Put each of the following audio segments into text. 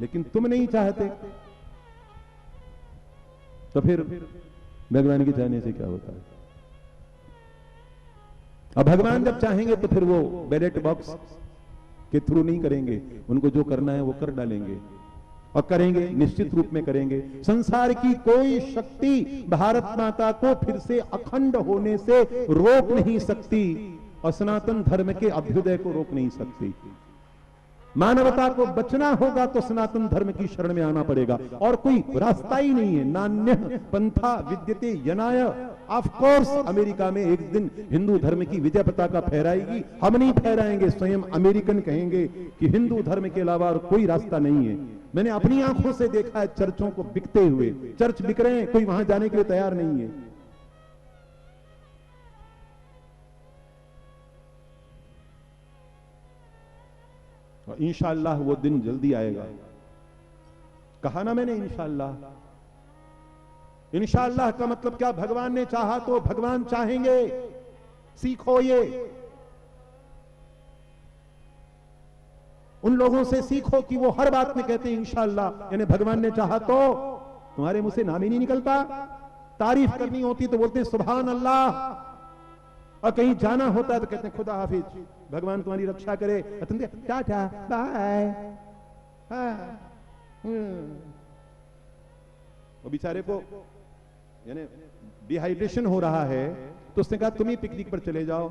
लेकिन तुम नहीं चाहते, तो फिर भगवान के चाहने से क्या होता है? अब भगवान जब चाहेंगे तो फिर वो बैलेट बॉक्स के थ्रू नहीं करेंगे, उनको जो करना है वो कर डालेंगे, और करेंगे, निश्चित रूप में करेंगे। संसार की कोई शक्ति भारत माता को फिर से अखंड होने से रोक नहीं सकती, और सनातन धर्म के अभ्युदय को रोक नहीं सकती। मानवता को बचना होगा तो सनातन धर्म की शरण में आना पड़ेगा, और कोई रास्ता ही नहीं है। नान्य पंथा विद्यते यनाय। ऑफ कोर्स अमेरिका में एक दिन हिंदू धर्म की विजय पताका फहराएगी, हम नहीं फहराएंगे, स्वयं अमेरिकन कहेंगे कि हिंदू धर्म के अलावा और कोई रास्ता नहीं है। मैंने अपनी आंखों से देखा है चर्चों को बिकते हुए, चर्च बिक रहे हैं, कोई वहां जाने के लिए तैयार नहीं है। और इंशाअल्लाह वो दिन जल्दी आएगा। कहा ना मैंने इंशाअल्लाह। इंशाअल्लाह का मतलब क्या? भगवान ने चाहा तो भगवान चाहेंगे। सीखो ये, उन लोगों से सीखो कि वो हर बात में कहते हैं इंशाअल्लाह, यानी भगवान ने चाहा तो। तुम्हारे मुंह से नाम ही नहीं निकलता। तारीफ करनी होती तो बोलते हैं सुभान अल्लाह, और कहीं जाना होता है तो कहते हैं खुदा हाफिज, भगवान तुम्हारी रक्षा करे, टाटा बाय। वो बेचारे को यानी डिहाइड्रेशन हो रहा है, तो उसने कहा तुम ही पिकनिक पर चले जाओ।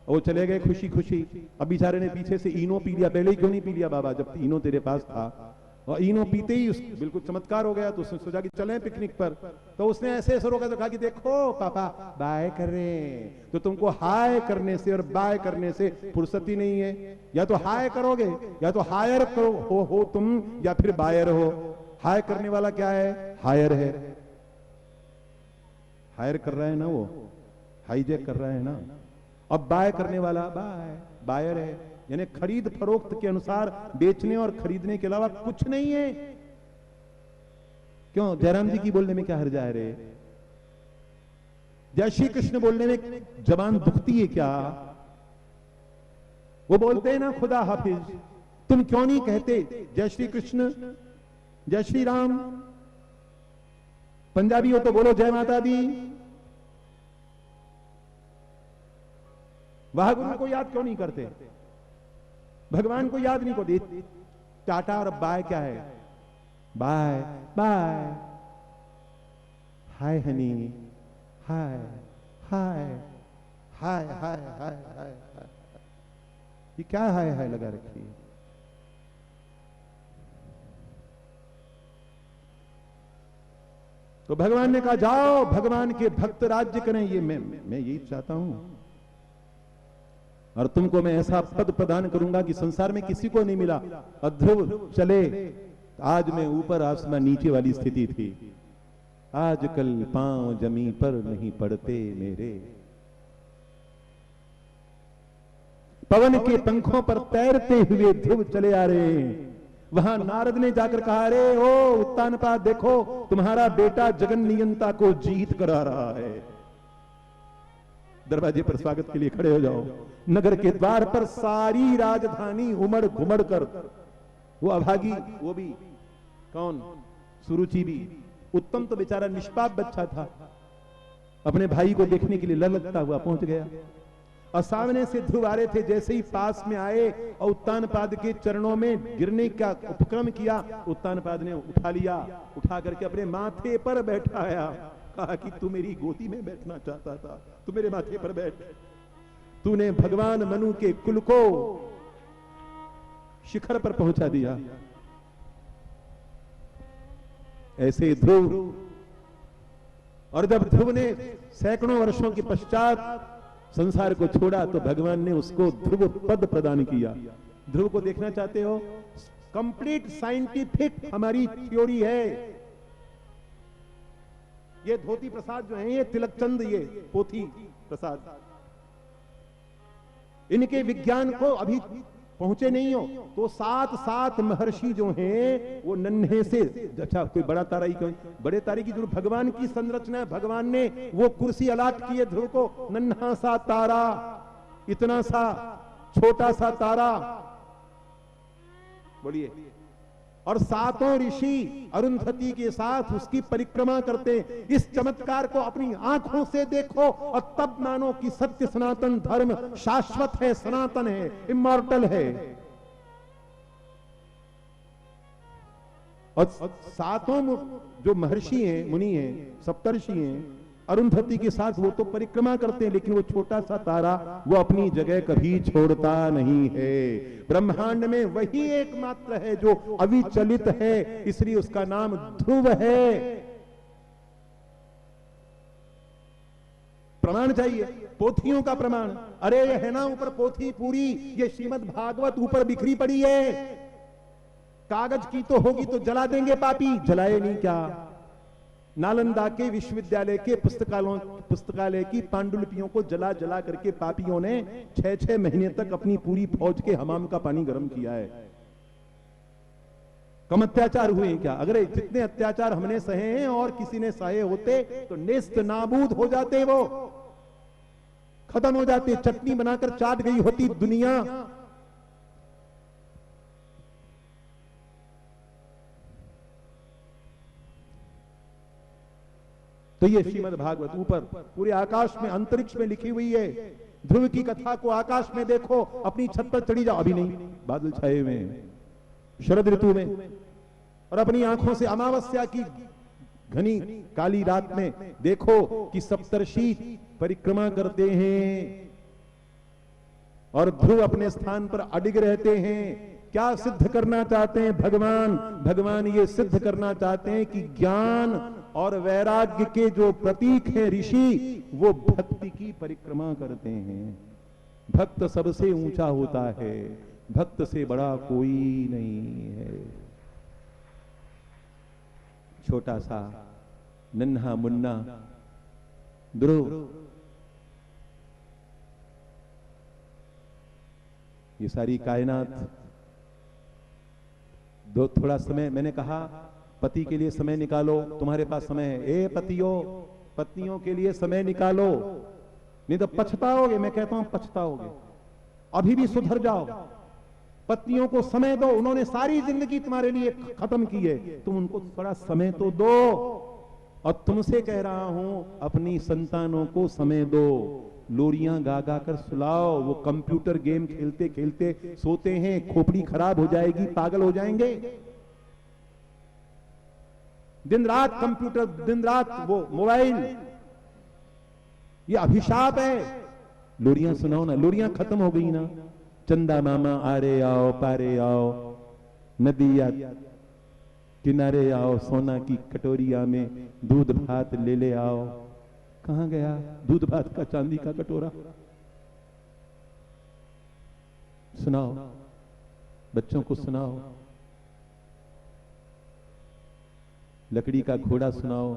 वो चले गए खुशी खुशी। अब बेचारे ने पीछे से इनो पी लिया। पहले ही क्यों नहीं पी लिया बाबा, जब इनो तेरे पास था? और इनो पीते ही बिल्कुल चमत्कार हो गया। तो उसने सोचा कि चलें पिकनिक पर। तो उसने ऐसे रोका तो कहा कि देखो पापा बाय कर रहे हैं, तो तुमको हाय करने से और बाय करने से फुर्सत ही नहीं है। या तो हाय करोगे, या तो हायर करो हो तुम, या फिर बायर हो। हाय करने वाला क्या है? हायर है। हायर कर रहा है ना, वो हाईजैक कर रहा है ना। अब बाय करने वाला बायर है, यानी खरीद फरोख्त के अनुसार बेचने और खरीदने के अलावा कुछ नहीं है। क्यों? जयराम जी की बोलने में क्या हर्ज है रे? जय श्री कृष्ण बोलने में जबान दुखती है क्या? वो बोलते हैं ना खुदा हाफिज, तुम क्यों नहीं कहते जय श्री कृष्ण, जय श्री राम? पंजाबी हो तो बोलो जय माता दी। वाहगुरु को याद क्यों नहीं करते? भगवान को याद नहीं को दे। टाटा और बाय क्या है? बाय बाय, हाय हनी, हाय हाय हाय हाय हाय हाय। ये क्या हाय हाय लगा रखी है? तो भगवान ने कहा जाओ भगवान के भक्त राज्य करें। ये मैं यही चाहता हूं, और तुमको मैं ऐसा पद प्रदान करूंगा कि संसार में किसी को नहीं मिला। अध्रुव चले, आज मैं ऊपर आसमां नीचे वाली स्थिति थी। आजकल पांव जमीन पर नहीं पड़ते मेरे। पवन के पंखों पर तैरते हुए ध्रुव चले आ रहे हैं। वहां नारद ने जाकर कहा, अरे ओ उत्तानपाद देखो, तुम्हारा बेटा जगन नियंता को जीत करा रहा है। दरवाजे पर स्वागत के लिए खड़े हो जाओ। नगर के द्वार पर सारी राजधानी उमड़ घुमड़ कर, वो अभागी, वो भी कौन, सुरुचि भी, उत्तम तो बेचारा निष्पाप बच्चा था, अपने भाई को देखने के लिए ललकता हुआ पहुंच गया। और सामने से ध्रुव आ रहे थे। जैसे ही पास में आए और उत्तानपाद के चरणों में गिरने का उपक्रम किया, उत्तानपाद ने उठा लिया, उठा करके अपने माथे पर बैठाया। कहा कि तू मेरी गोदी में बैठना चाहता था, तू मेरे माथे पर बैठ। तूने भगवान मनु के कुल को शिखर पर पहुंचा दिया। ऐसे ध्रुव, और जब ध्रुव ने सैकड़ों वर्षों के पश्चात संसार को छोड़ा तो भगवान ने उसको ध्रुव पद प्रदान किया। ध्रुव को देखना चाहते हो? कंप्लीट साइंटिफिक हमारी थ्योरी है। ये धोती प्रसाद जो है, ये तिलकचंद, ये पोथी प्रसाद, इनके विज्ञान को अभी पहुंचे नहीं हो तो 7 महर्षि जो हैं वो नन्हे से, अच्छा कोई बड़ा तारा ही क्यों, बड़े तारे की जो भगवान की संरचना है, भगवान ने वो कुर्सी अलाट की है ध्रुव को। नन्हा सा तारा, इतना सा छोटा सा तारा, बोलिए, और सातों ऋषि अरुंधति के साथ उसकी परिक्रमा करते हैं। इस चमत्कार को अपनी आंखों से देखो और तब मानो कि सत्य सनातन धर्म शाश्वत है, सनातन है, इमॉर्टल है। और सातों जो महर्षि हैं, मुनि हैं, सप्तर्षि हैं, अरुंधति के साथ वो तो परिक्रमा करते हैं, लेकिन वो छोटा सा तारा वो अपनी जगह कभी छोड़ता नहीं है। ब्रह्मांड में वही एकमात्र है जो अविचलित है, इसलिए उसका नाम ध्रुव है। प्रमाण चाहिए, पोथियों का प्रमाण। अरे ये है ना ऊपर पोथी पूरी, ये श्रीमद् भागवत ऊपर बिखरी पड़ी है। कागज की तो होगी तो जला देंगे पापी, जलाए नहीं क्या? नालंदा के विश्वविद्यालय के पुस्तकालय की पांडुलिपियों को जला जला करके पापियों ने 6-6 महीने तक अपनी पूरी फौज के हमाम का पानी गर्म किया है। कम अत्याचार हुए हैं क्या? अगर जितने अत्याचार हमने सहे हैं और किसी ने सहे होते तो नेस्त नाबूद हो जाते, वो खत्म हो जाते, चटनी बनाकर चाट गई होती दुनिया। तो ये श्रीमद् भागवत ऊपर पूरे आकाश में, अंतरिक्ष में लिखी हुई है। ध्रुव की कथा को आकाश में देखो, अपनी छत पर चढ़ी जाओ, अभी नहीं, बादल छाए हुए हैं, शरद ऋतु में, और अपनी आंखों से अमावस्या की घनी काली रात में देखो कि सप्तर्षि परिक्रमा करते हैं और ध्रुव अपने स्थान पर अडिग रहते हैं। क्या सिद्ध करना चाहते हैं भगवान? भगवान ये सिद्ध करना चाहते हैं कि ज्ञान और वैराग्य के जो प्रतीक हैं ऋषि, वो भक्ति की परिक्रमा करते हैं। भक्त सबसे ऊंचा होता है, भक्त से बड़ा कोई नहीं है। छोटा सा नन्हा मुन्ना ध्रुव, ये सारी कायनात दो थोड़ा समय, मैंने कहा पति के लिए समय निकालो, तुम्हारे पास समय है। ए पतियों, पत्नियों के लिए समय निकालो, नहीं तो पछताओगे। मैं कहता हूं पछताओगे। अभी भी सुधर जाओ, पत्नियों को समय दो। उन्होंने सारी जिंदगी तुम्हारे लिए खत्म की है, तुम उनको थोड़ा समय तो दो। और तुमसे कह रहा हूं, अपनी संतानों को समय दो। लोरियां गा गा कर सुलाओ। वो कंप्यूटर गेम खेलते खेलते सोते हैं, खोपड़ी खराब हो जाएगी, पागल हो जाएंगे। दिन रात कंप्यूटर, दिन रात वो मोबाइल, ये अभिशाप है। लोरियां सुनाओ ना, लोरियां खत्म हो गई ना। चंदा मामा आरे आओ, पारे आओ, नदी या किनारे आओ, सोना की कटोरिया में दूध भात ले ले आओ। कहां गया दूध भात का चांदी का कटोरा? सुनाओ, बच्चों को सुनाओ। लकड़ी का घोड़ा सुनाओ।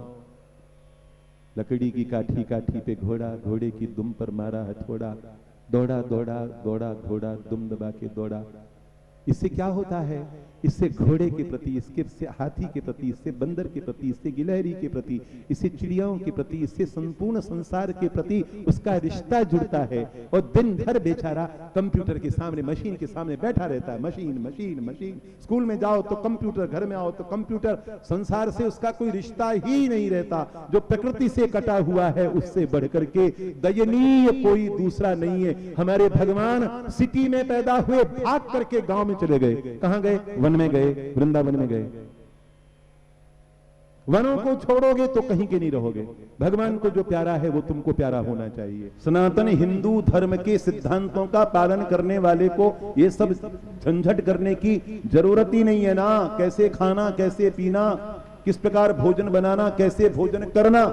लकड़ी की काठी काठी पे घोड़ा, घोड़े की दुम पर मारा हथौड़ा, दौड़ा दौड़ा दौड़ा घोड़ा, दुम दबा के दौड़ा। इससे क्या होता है? इससे घोड़े के प्रति, इससे हाथी के प्रति, इससे बंदर के प्रति, इससे गिलहरी के प्रति, इससे चिड़ियाओं के प्रति, इससे संपूर्ण संसार के प्रति उसका रिश्ता जुड़ता है। और दिन भर बेचारा कंप्यूटर के सामने, मशीन के सामने बैठा रहता है। Machine machine machine. स्कूल में जाओ तो कंप्यूटर, घर में आओ तो कंप्यूटर। संसार से उसका कोई रिश्ता ही नहीं रहता। जो प्रकृति से कटा हुआ है, उससे बढ़कर के दयनीय कोई दूसरा नहीं है। हमारे भगवान सिटी में पैदा हुए, भाग करके गांव में चले गए। कहां गए? वन में गए, वृंदावन में गए। वनों को छोड़ोगे तो कहीं के नहीं रहोगे। भगवान को जो प्यारा है वो तुमको प्यारा होना चाहिए। सनातन हिंदू धर्म के सिद्धांतों का पालन करने वाले को ये सब झंझट करने की जरूरत ही नहीं है ना। कैसे खाना, कैसे पीना, किस प्रकार भोजन बनाना, कैसे भोजन करना,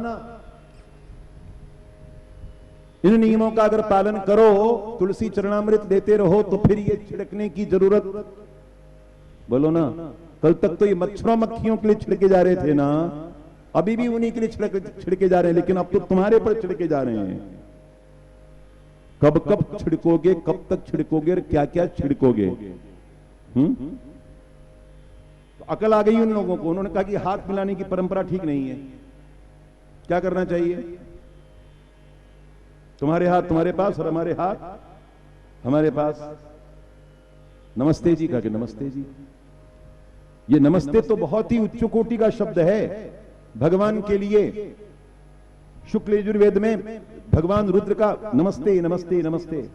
इन नियमों का अगर पालन करो, तुलसी चरणामृत देते रहो, तो फिर ये छिड़कने की जरूरत, बोलो ना। कल तक तो ये मच्छरों मक्खियों के लिए छिड़के जा रहे थे ना, अभी भी उन्हीं के लिए छिड़के जा रहे हैं, लेकिन अब तो तुम्हारे पर छिड़के जा रहे हैं। कब कब छिड़कोगे, कब तक छिड़कोगे और क्या क्या छिड़कोगे? तो अकल आ गई उन लोगों को। उन्होंने कहा कि हाथ मिलाने की परंपरा ठीक नहीं है। क्या करना चाहिए? तुम्हारे हाथ तुम्हारे पास और हमारे हाथ हमारे पास। नमस्ते जी कहा कि नमस्ते जी। ये नमस्ते तो बहुत ही उच्च कोटि का शब्द है भगवान के लिए। शुक्ल यजुर्वेद में भगवान रुद्र का नमस्ते नमस्ते नमस्ते,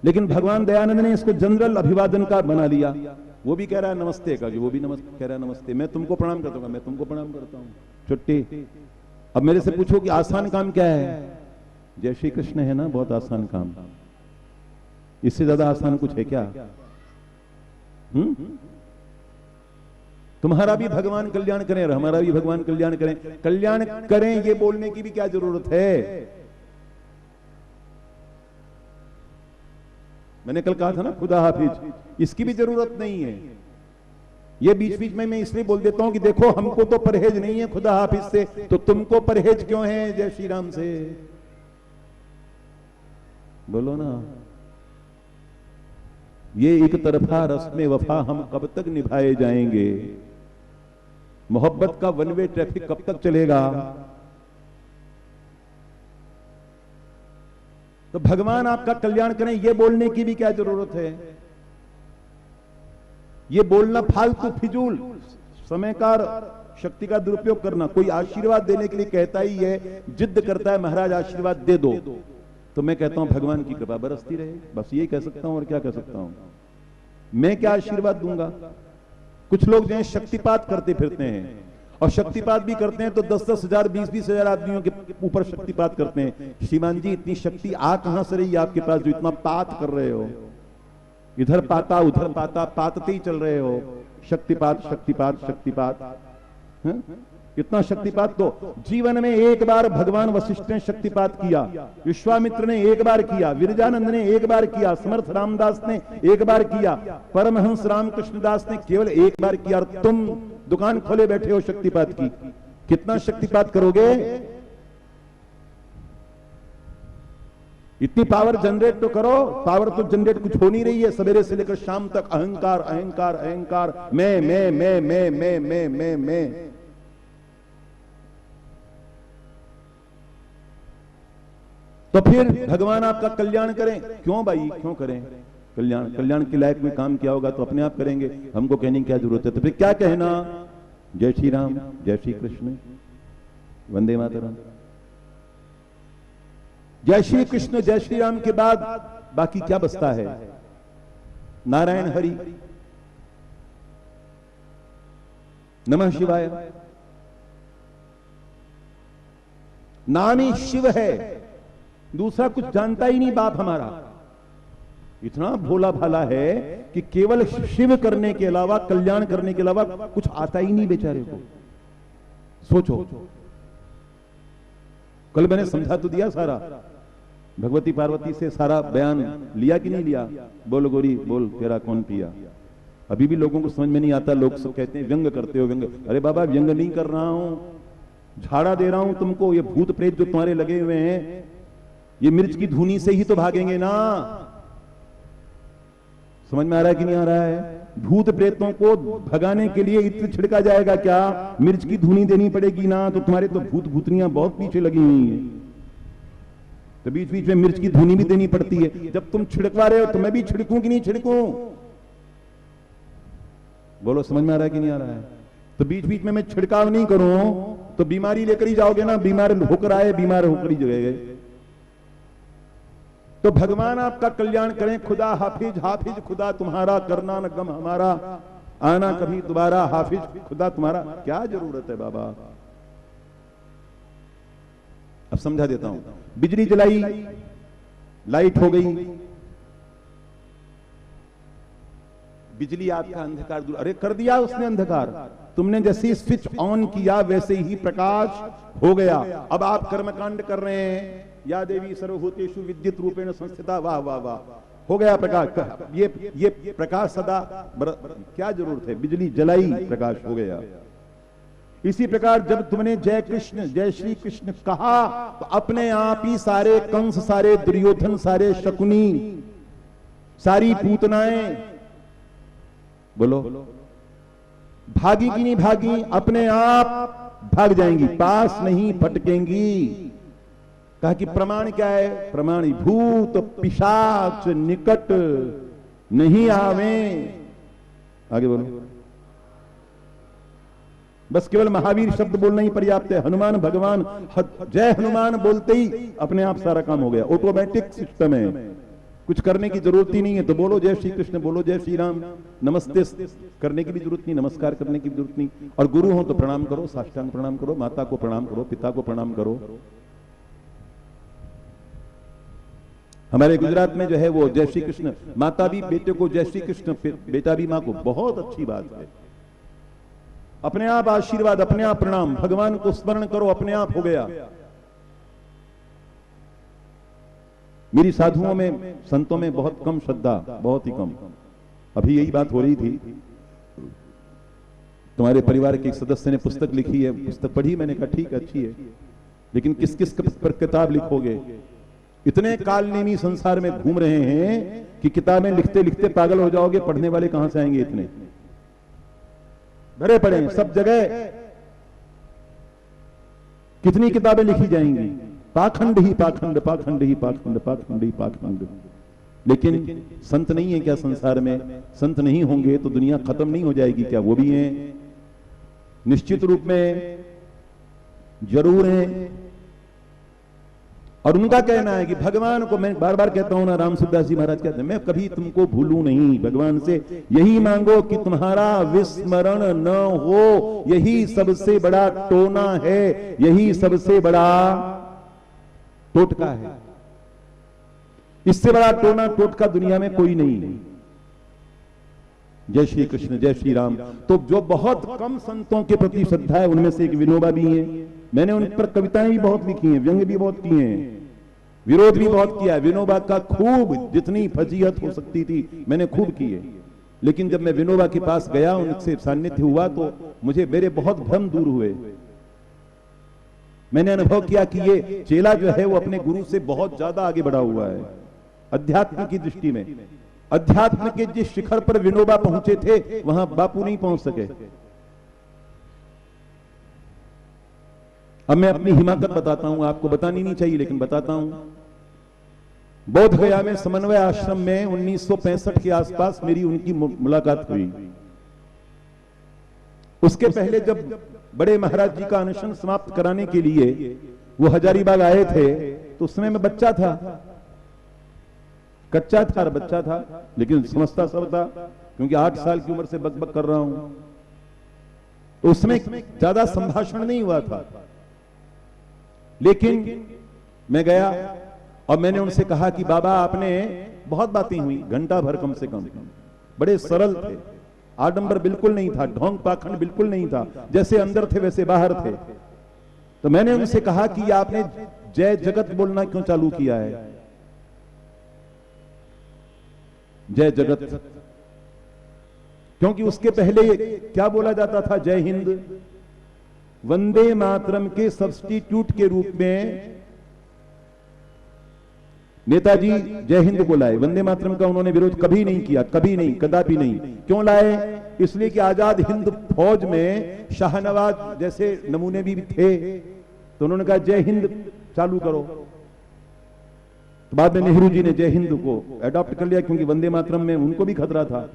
लेकिन भगवान दयानंद ने इसको जनरल अभिवादन का बना लिया। वो भी कह रहा है नमस्ते का, वो भी नमस्ते कह रहा है नमस्ते, मैं तुमको प्रणाम करता हूँ, मैं तुमको प्रणाम करता हूँ, छुट्टी। अब मेरे से पूछो कि आसान काम क्या है? जय श्री कृष्ण है ना, बहुत आसान काम। इससे ज्यादा आसान कुछ है क्या? तुम्हारा भी भगवान कल्याण करें और हमारा भी भगवान कल्याण करें। कल्याण करें ये बोलने की भी क्या जरूरत है? मैंने कल कहा था ना खुदा हाफिज, इसकी भी जरूरत नहीं है। ये बीच बीच में मैं इसलिए बोल देता हूं कि देखो हमको तो परहेज नहीं है खुदा हाफिज से, तो तुमको परहेज क्यों है जय श्री राम से? बोलो ना। ये एक तरफा रस्म वफा हम कब तक निभाए जाएंगे? मोहब्बत का वन वे ट्रैफिक कब तक चलेगा? तो भगवान आपका कल्याण करें ये बोलने की भी क्या जरूरत है? ये बोलना फालतू फिजूल, समय का शक्ति का दुरुपयोग करना। कोई आशीर्वाद देने के लिए कहता ही है, जिद करता है महाराज आशीर्वाद दे दो, तो मैं कहता हूं भगवान की कृपा बरसती रहे, बस यही कह सकता हूं। और क्या कह सकता हूं? मैं क्या आशीर्वाद दूंगा? कुछ लोग जो है शक्तिपात करते फिरते हैं, और शक्तिपात भी करते हैं तो 10-10 हजार 20-20 हजार आदमियों के ऊपर शक्तिपात करते हैं। श्रीमान जी इतनी शक्ति आ कहां से रही आपके पास जो इतना पात कर रहे हो? इधर पाता उधर पाता, पातते ही चल रहे हो। शक्तिपात शक्तिपात शक्तिपात, इतना शक्तिपात। तो जीवन में एक बार भगवान वशिष्ठ ने शक्तिपात किया, विश्वामित्र ने एक बार किया, विरजानंद ने एक बार किया, समर्थ रामदास ने एक बार किया, परमहंस रामकृष्ण दास ने केवल एक बार किया। और तुम दुकान खोले बैठे हो शक्तिपात की। कितना शक्तिपात करोगे? इतनी पावर जनरेट तो करो। पावर तो जनरेट कुछ हो नहीं रही है। सवेरे से लेकर शाम तक अहंकार अहंकार अहंकार, मैं मैं मैं मैं मैं मैं मैं मैं। तो फिर भगवान आपका कल्याण करें क्यों भाई? क्यों करें कल्याण? कल्याण के लायक में काम किया होगा तो अपने आप करेंगे, हमको कहने की क्या जरूरत है? तो फिर क्या कहना? जय श्री राम, जय श्री कृष्ण, वंदे मातरम। जय श्री कृष्ण जय श्री राम के बाद बाकी क्या बचता है? नारायण हरि, नमः शिवाय। नाम ही शिव है, दूसरा कुछ जानता ही नहीं बाप हमारा। इतना भोला भाला है कि केवल शिव करने के अलावा, कल्याण करने के अलावा कुछ आता ही नहीं बेचारे को। सोचो, कल मैंने समझा तो दिया सारा, भगवती पार्वती से सारा बयान लिया कि नहीं लिया? बोल गोरी बोल, तेरा कौन पिया? अभी भी लोगों को समझ में नहीं आता। लोग सब कहते हैं व्यंग करते हो, व्यंग। अरे बाबा व्यंग नहीं कर रहा हूं, झाड़ा दे रहा हूं तुमको। ये भूत प्रेत जो तुम्हारे लगे हुए हैं, ये मिर्च की धुनी से ही तो भागेंगे ना। समझ में आ रहा है कि नहीं आ रहा है? भूत प्रेतों को भगाने के लिए इत्र छिड़का जाएगा क्या? मिर्च की धुनी देनी पड़ेगी ना। तो तुम्हारे तो भूत भूतनियां बहुत पीछे लगी हुई हैं, तो बीच बीच में मिर्च की धुनी भी देनी पड़ती है। जब तुम छिड़कवा रहे हो तो मैं भी छिड़कूं कि नहीं छिड़कूं? बोलो, समझ में आ रहा है कि नहीं आ रहा है? तो बीच बीच में मैं छिड़काव नहीं करूं तो बीमारी लेकर ही जाओगे ना। बीमार होकर आए, बीमार होकर ही गए। तो भगवान आपका कल्याण करें। खुदा हाफिज, हाफिज खुदा तुम्हारा, करना न गम हमारा, आना कभी दोबारा। हाफिज खुदा तुम्हारा, क्या जरूरत है बाबा? अब समझा देता हूं। बिजली जलाई, लाइट हो गई, बिजली आपका अंधकार दूर, अरे कर दिया उसने अंधकार। तुमने जैसे स्विच ऑन किया वैसे ही प्रकाश हो गया। अब आप कर्मकांड कर रहे हैं, या देवी सर्वभूतेषु विद्युत रूपेण संस्थिता, वाह वाह वाह, हो गया प्रकाश। ये प्रकाश सदा क्या जरूरत है? बिजली जलाई, प्रकाश हो गया। इसी प्रकार जब तुमने जय कृष्ण जय श्री कृष्ण कहा तो अपने आप ही सारे कंस, सारे दुर्योधन, सारे शकुनी, सारी पूतनाएं, बोलो भागी की नहीं भागी? अपने आप भाग जाएंगी, पास नहीं फटकेंगी। कहा कि प्रमाण क्या है? प्रमाण भूत पिशाच निकट नहीं आवे। आगे बोलो। बस केवल महावीर शब्द बोलना ही पर्याप्त है। हनुमान भगवान, जय हनुमान बोलते ही अपने आप सारा काम हो गया। ऑटोमेटिक सिस्टम है, कुछ करने की जरूरत ही नहीं है। तो बोलो जय श्री कृष्ण, बोलो जय श्री राम, नमस्ते करने की भी जरूरत नहीं, नमस्कार करने की भी जरूरत नहीं। और गुरु हो तो प्रणाम करो, साष्टांग प्रणाम करो, माता को प्रणाम करो, पिता को प्रणाम करो। हमारे गुजरात में जो है वो जय श्री कृष्ण, माता भी बेटे को जय श्री कृष्ण, बेटा भी मां को, बहुत अच्छी बात है। अपने आप आशीर्वाद, अपने आप प्रणाम, भगवान को स्मरण करो, अपने आप हो गया। मेरी साधुओं में, संतों में बहुत कम श्रद्धा, बहुत ही कम। अभी यही बात हो रही थी, तुम्हारे परिवार के एक सदस्य ने पुस्तक लिखी है, पुस्तक पढ़ी, मैंने कहा ठीक है, अच्छी है, लेकिन किस किस पर किताब लिखोगे? इतने कालनेमी संसार में घूम रहे हैं कि किताबें लिखते लिखते पागल हो जाओगे। पढ़ने वाले कहां से आएंगे? इतने भरे पड़े हैं सब जगह, कितनी किताबें लिखी जाएंगी? पाखंड ही पाखंड, पाखंड ही पाखंड, पाखंड ही पाखंड। लेकिन संत नहीं है क्या संसार में? संत नहीं होंगे तो दुनिया खत्म नहीं हो जाएगी क्या? वो भी हैं, निश्चित रूप में जरूर हैं। और उनका कहना है कि भगवान को, मैं बार बार कहता हूं ना, राम सुखदास जी महाराज कहते हैं, मैं कभी तुमको भूलूं नहीं। भगवान से यही मांगो कि तुम्हारा विस्मरण न हो, यही सबसे बड़ा टोना है, यही सबसे बड़ा टोटका है। इससे बड़ा टोना टोटका दुनिया में कोई नहीं है। जय श्री कृष्ण, जय श्री राम। तो जो बहुत कम संतों के प्रति श्रद्धा है, उनमें से एक विनोबा भी है। मैंने उन पर कविताएं भी बहुत लिखी हैं, व्यंग भी बहुत किए हैं, विरोध भी बहुत किया है। विनोबा का खूब, जितनी फजीहत हो सकती थी मैंने खूब की है। लेकिन जब मैं विनोबा के पास गया, उनसे सान्निध्य हुआ, तो मुझे मेरे बहुत भ्रम दूर हुए। मैंने अनुभव किया कि ये चेला जो है वो अपने गुरु से बहुत ज्यादा आगे बढ़ा हुआ है अध्यात्म की दृष्टि में। अध्यात्म के जिस शिखर पर विनोबा पहुंचे थे, वहां बापू नहीं पहुंच सके। अब मैं अपनी हिमाकत बताता हूं, आपको बतानी नहीं चाहिए लेकिन बताता हूं। बोध गया में समन्वय आश्रम में 1965 के आसपास मेरी उनकी मुलाकात हुई। उसके पहले जब बड़े महाराज जी का अनशन समाप्त कराने के लिए वो हजारीबाग आए थे, तो उस समय मैं बच्चा था, कच्चा था, बच्चा था, लेकिन समझता सब था, क्योंकि 8 साल की उम्र से बकबक कर रहा हूं। तो उसमें ज्यादा संभाषण नहीं हुआ था, लेकिन मैं गया और मैंने उनसे कहा कि बाबा, आपने बहुत बातें हुई, घंटा भर कम से कम। बड़े सरल थे, आडंबर बिल्कुल नहीं था, ढोंग पाखंड बिल्कुल नहीं था, जैसे अंदर थे वैसे बाहर थे। तो मैंने उनसे कहा कि आपने जय जगत बोलना क्यों चालू किया है? जय जगत, क्योंकि उसके पहले क्या बोला जाता था? जय हिंद। वंदे मातरम के सब्स्टिट्यूट के रूप में नेताजी जय हिंद को लाए। वंदे मातरम का उन्होंने विरोध कभी नहीं किया, कभी नहीं, कदापि नहीं। क्यों लाए? इसलिए कि आजाद हिंद फौज में शाहनवाज जैसे नमूने भी थे, तो उन्होंने कहा जय हिंद चालू करो। तो बाद में नेहरू जी ने जय हिंद को अडॉप्ट कर लिया, क्योंकि वंदे मातरम में उनको भी खतरा था।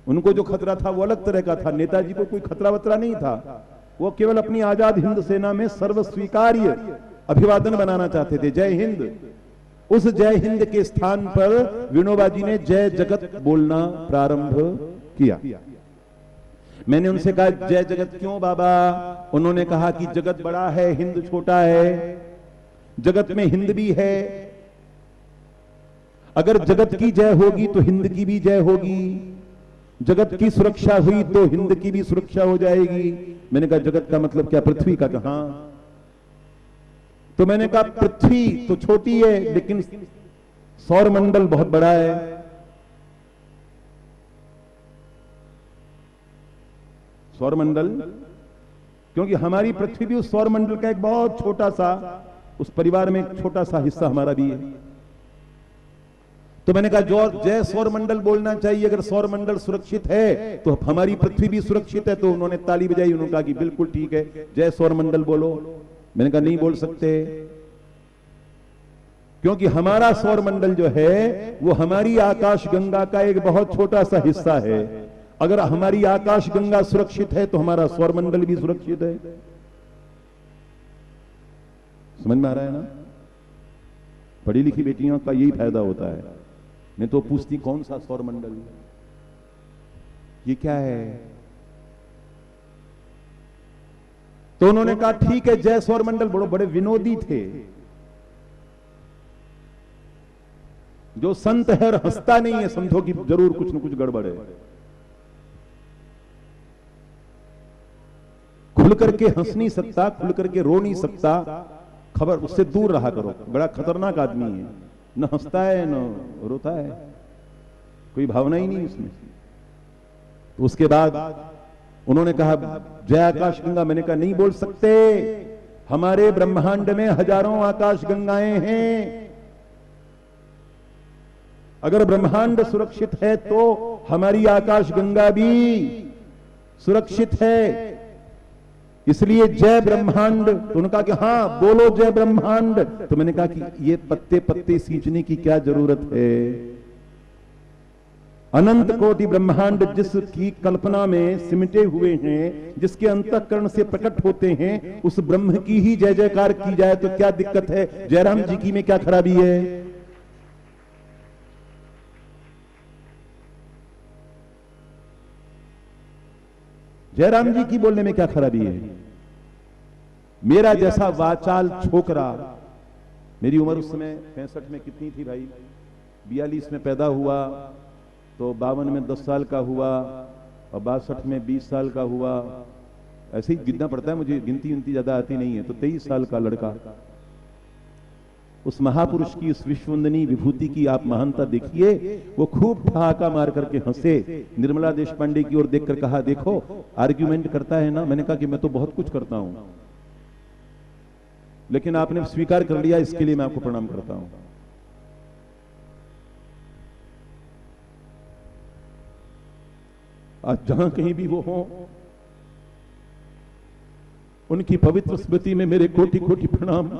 उनको जो खतरा था वो अलग तरह का था, नेताजी को कोई खतरा वतरा नहीं था। वो केवल अपनी आजाद हिंद सेना में सर्वस्वीकार्य अभिवादन बनाना चाहते थे, जय हिंद। उस जय हिंद के स्थान पर विनोबा जी ने जय जगत बोलना प्रारंभ किया। मैंने उनसे कहा जय जगत क्यों बाबा? उन्होंने कहा कि जगत बड़ा है, हिंद छोटा है। जगत में हिंद भी है, अगर जगत की जय होगी तो हिंद की भी जय होगी। जगत की सुरक्षा हुई तो हिंद की भी सुरक्षा हो जाएगी। मैंने कहा जगत का मतलब क्या? पृथ्वी का? कहा? तो मैंने कहा पृथ्वी तो छोटी है, लेकिन सौर मंडल बहुत बड़ा है। सौर मंडल, क्योंकि हमारी पृथ्वी भी उस सौर मंडल का एक बहुत छोटा सा, उस परिवार में एक छोटा सा हिस्सा हमारा भी है। तो मैंने कहा जो जय सौर मंडल बोलना चाहिए, अगर सौर मंडल सुरक्षित है तो हमारी पृथ्वी भी सुरक्षित है। तो उन्होंने ताली बजाई, उन्होंने कहा कि बिल्कुल ठीक है, जय सौर मंडल बोलो। मैंने कहा नहीं बोल सकते, क्योंकि हमारा सौर मंडल जो है वो हमारी आकाश गंगा का एक बहुत छोटा सा हिस्सा है। अगर हमारी आकाश गंगा सुरक्षित है तो हमारा सौरमंडल भी सुरक्षित है। समझ में आ रहा है ना? पढ़ी लिखी बेटियों का यही फायदा होता है, नहीं तो पूछती कौन सा सौरमंडल, ये क्या है? तो उन्होंने कहा ठीक है, जय सौरमंडल। बड़े बड़े विनोदी थे। जो संत है और हंसता नहीं है, समझो कि जरूर कुछ न कुछ गड़बड़ है। खुल करके हंस नहीं सकता, खुल करके रो नहीं सकता, खबर उससे दूर रहा करो। बड़ा खतरनाक आदमी है, न हंसता है न रोता है, कोई भावना ही नहीं उसमें। तो उसके बाद उन्होंने कहा जय आकाश गंगा। मैंने कहा नहीं बोल सकते, हमारे ब्रह्मांड में हजारों आकाश गंगाएं हैं। अगर ब्रह्मांड सुरक्षित है तो हमारी आकाश गंगा भी सुरक्षित है, इसलिए जय ब्रह्मांड। तो उन्होंने कहा कि हाँ बोलो जय ब्रह्मांड। तो मैंने कहा कि ये पत्ते पत्ते सींचने की क्या जरूरत है? अनंत कोटि ब्रह्मांड जिसकी कल्पना में सिमटे हुए हैं, जिसके अंतःकरण से प्रकट होते हैं, उस ब्रह्म की ही जय जयकार की जाए तो क्या दिक्कत है? जयराम जी की में क्या खराबी है? जयराम जी की बोलने में क्या खराबी है? मेरा जैसा वाचाल छोकरा, मेरी उम्र उस समय 65 में कितनी थी भाई? 42 में पैदा हुआ तो 52 में 10 साल का हुआ और 62 में 20 साल का हुआ। ऐसे ही गिनना पड़ता है मुझे, गिनती ज्यादा आती नहीं है। तो 23 साल का लड़का, उस महापुरुष की, उस विश्ववंदनी विभूति की आप महानता देखिए। वो खूब ठहाका मार करके हंसे। निर्मला देशपांडे की ओर देखकर कहा देखो आर्ग्यूमेंट करता है ना। मैंने कहा कि मैं तो बहुत कुछ करता हूं, लेकिन आपने स्वीकार कर लिया, इसके लिए मैं आपको प्रणाम करता हूं। आज जहां कहीं भी वो हो, उनकी पवित्र स्मृति में मेरे कोटि कोटि प्रणाम।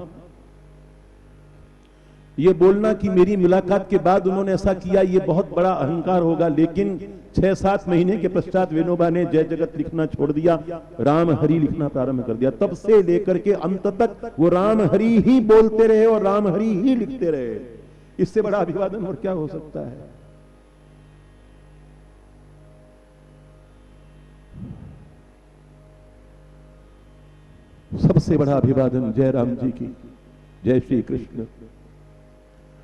ये बोलना कि मेरी मुलाकात के बाद उन्होंने ऐसा किया, ये बहुत बड़ा अहंकार होगा। लेकिन 6-7 महीने के पश्चात विनोबा ने जय जगत लिखना छोड़ दिया, राम हरि लिखना प्रारंभ कर दिया। तब से लेकर के अंत तक वो राम हरि ही बोलते रहे और राम हरि ही लिखते रहे। इससे बड़ा अभिवादन और क्या हो सकता है? सबसे बड़ा अभिवादन जय राम जी की। जय श्री कृष्ण,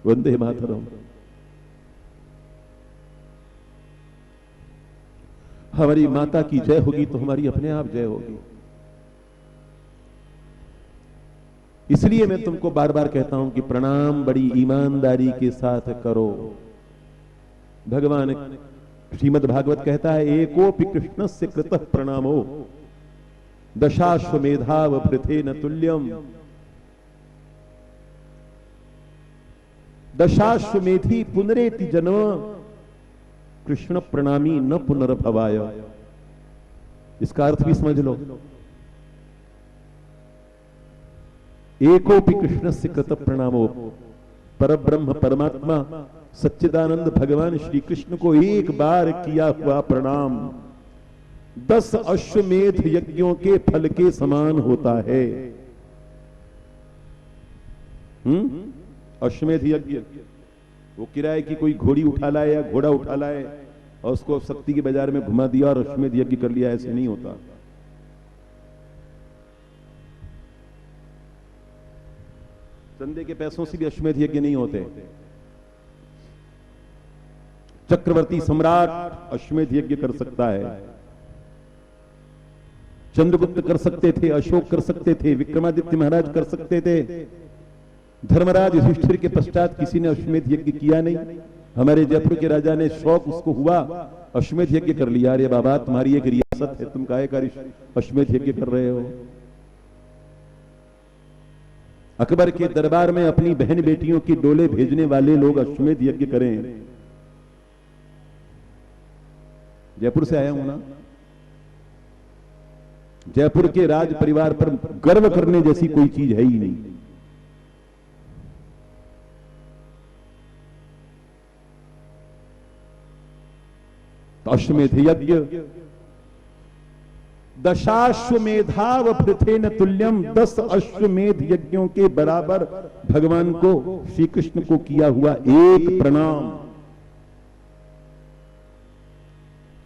वंदे मातरम। हमारी माता की जय होगी तो हमारी अपने आप जय होगी। इसलिए मैं तुमको बार बार कहता हूं कि प्रणाम बड़ी ईमानदारी के साथ करो। भगवान श्रीमद् भागवत कहता है एकोपि कृष्णस्य कृतः प्रणामो दशाश्वमेधाव भृतेन तुल्यम। दशाश्वमेधी पुनरेति जन्म कृष्ण प्रणामी न पुनर्भवाय। इसका अर्थ भी समझ लो। एकोपि कृष्णस्य कृत प्रणामो, परब्रह्म परमात्मा सच्चिदानंद भगवान श्री कृष्ण को एक बार किया हुआ प्रणाम 10 अश्वमेध यज्ञों के फल के समान होता है। अश्वमेध यज्ञ, वो किराए की कोई घोड़ी उठा लाए या घोड़ा उठा लाए और उसको शक्ति के बाजार में घुमा दिया और अश्वमेध यज्ञ कर लिया, ऐसे नहीं होता। चंदे के पैसों से भी अश्वमेध यज्ञ नहीं होते। चक्रवर्ती सम्राट अश्वमेध यज्ञ कर सकता है, चंद्रगुप्त कर सकते थे, अशोक कर सकते थे, विक्रमादित्य महाराज कर सकते थे। धर्मराज युधिष्ठिर के पश्चात किसी ने अश्वमेध यज्ञ किया नहीं। हमारे जयपुर के राजा ने शौक उसको हुआ, अश्वमेध यज्ञ कर लिया। अरे बाबा तुम्हारी एक रियासत है, तुम काहे का अश्वमेध यज्ञ कर रहे हो? अकबर के दरबार में अपनी बहन बेटियों की डोले भेजने वाले लोग अश्वमेध यज्ञ करें। जयपुर से आया हूं ना, जयपुर के राज परिवार पर गर्व करने जैसी कोई चीज है ही नहीं। तो अश्वमेध यज्ञ, दशाश्वमेधाव पृथेन तुल्यम, 10 अश्वमेध यज्ञों के बराबर भगवान को, श्री कृष्ण को किया हुआ एक प्रणाम।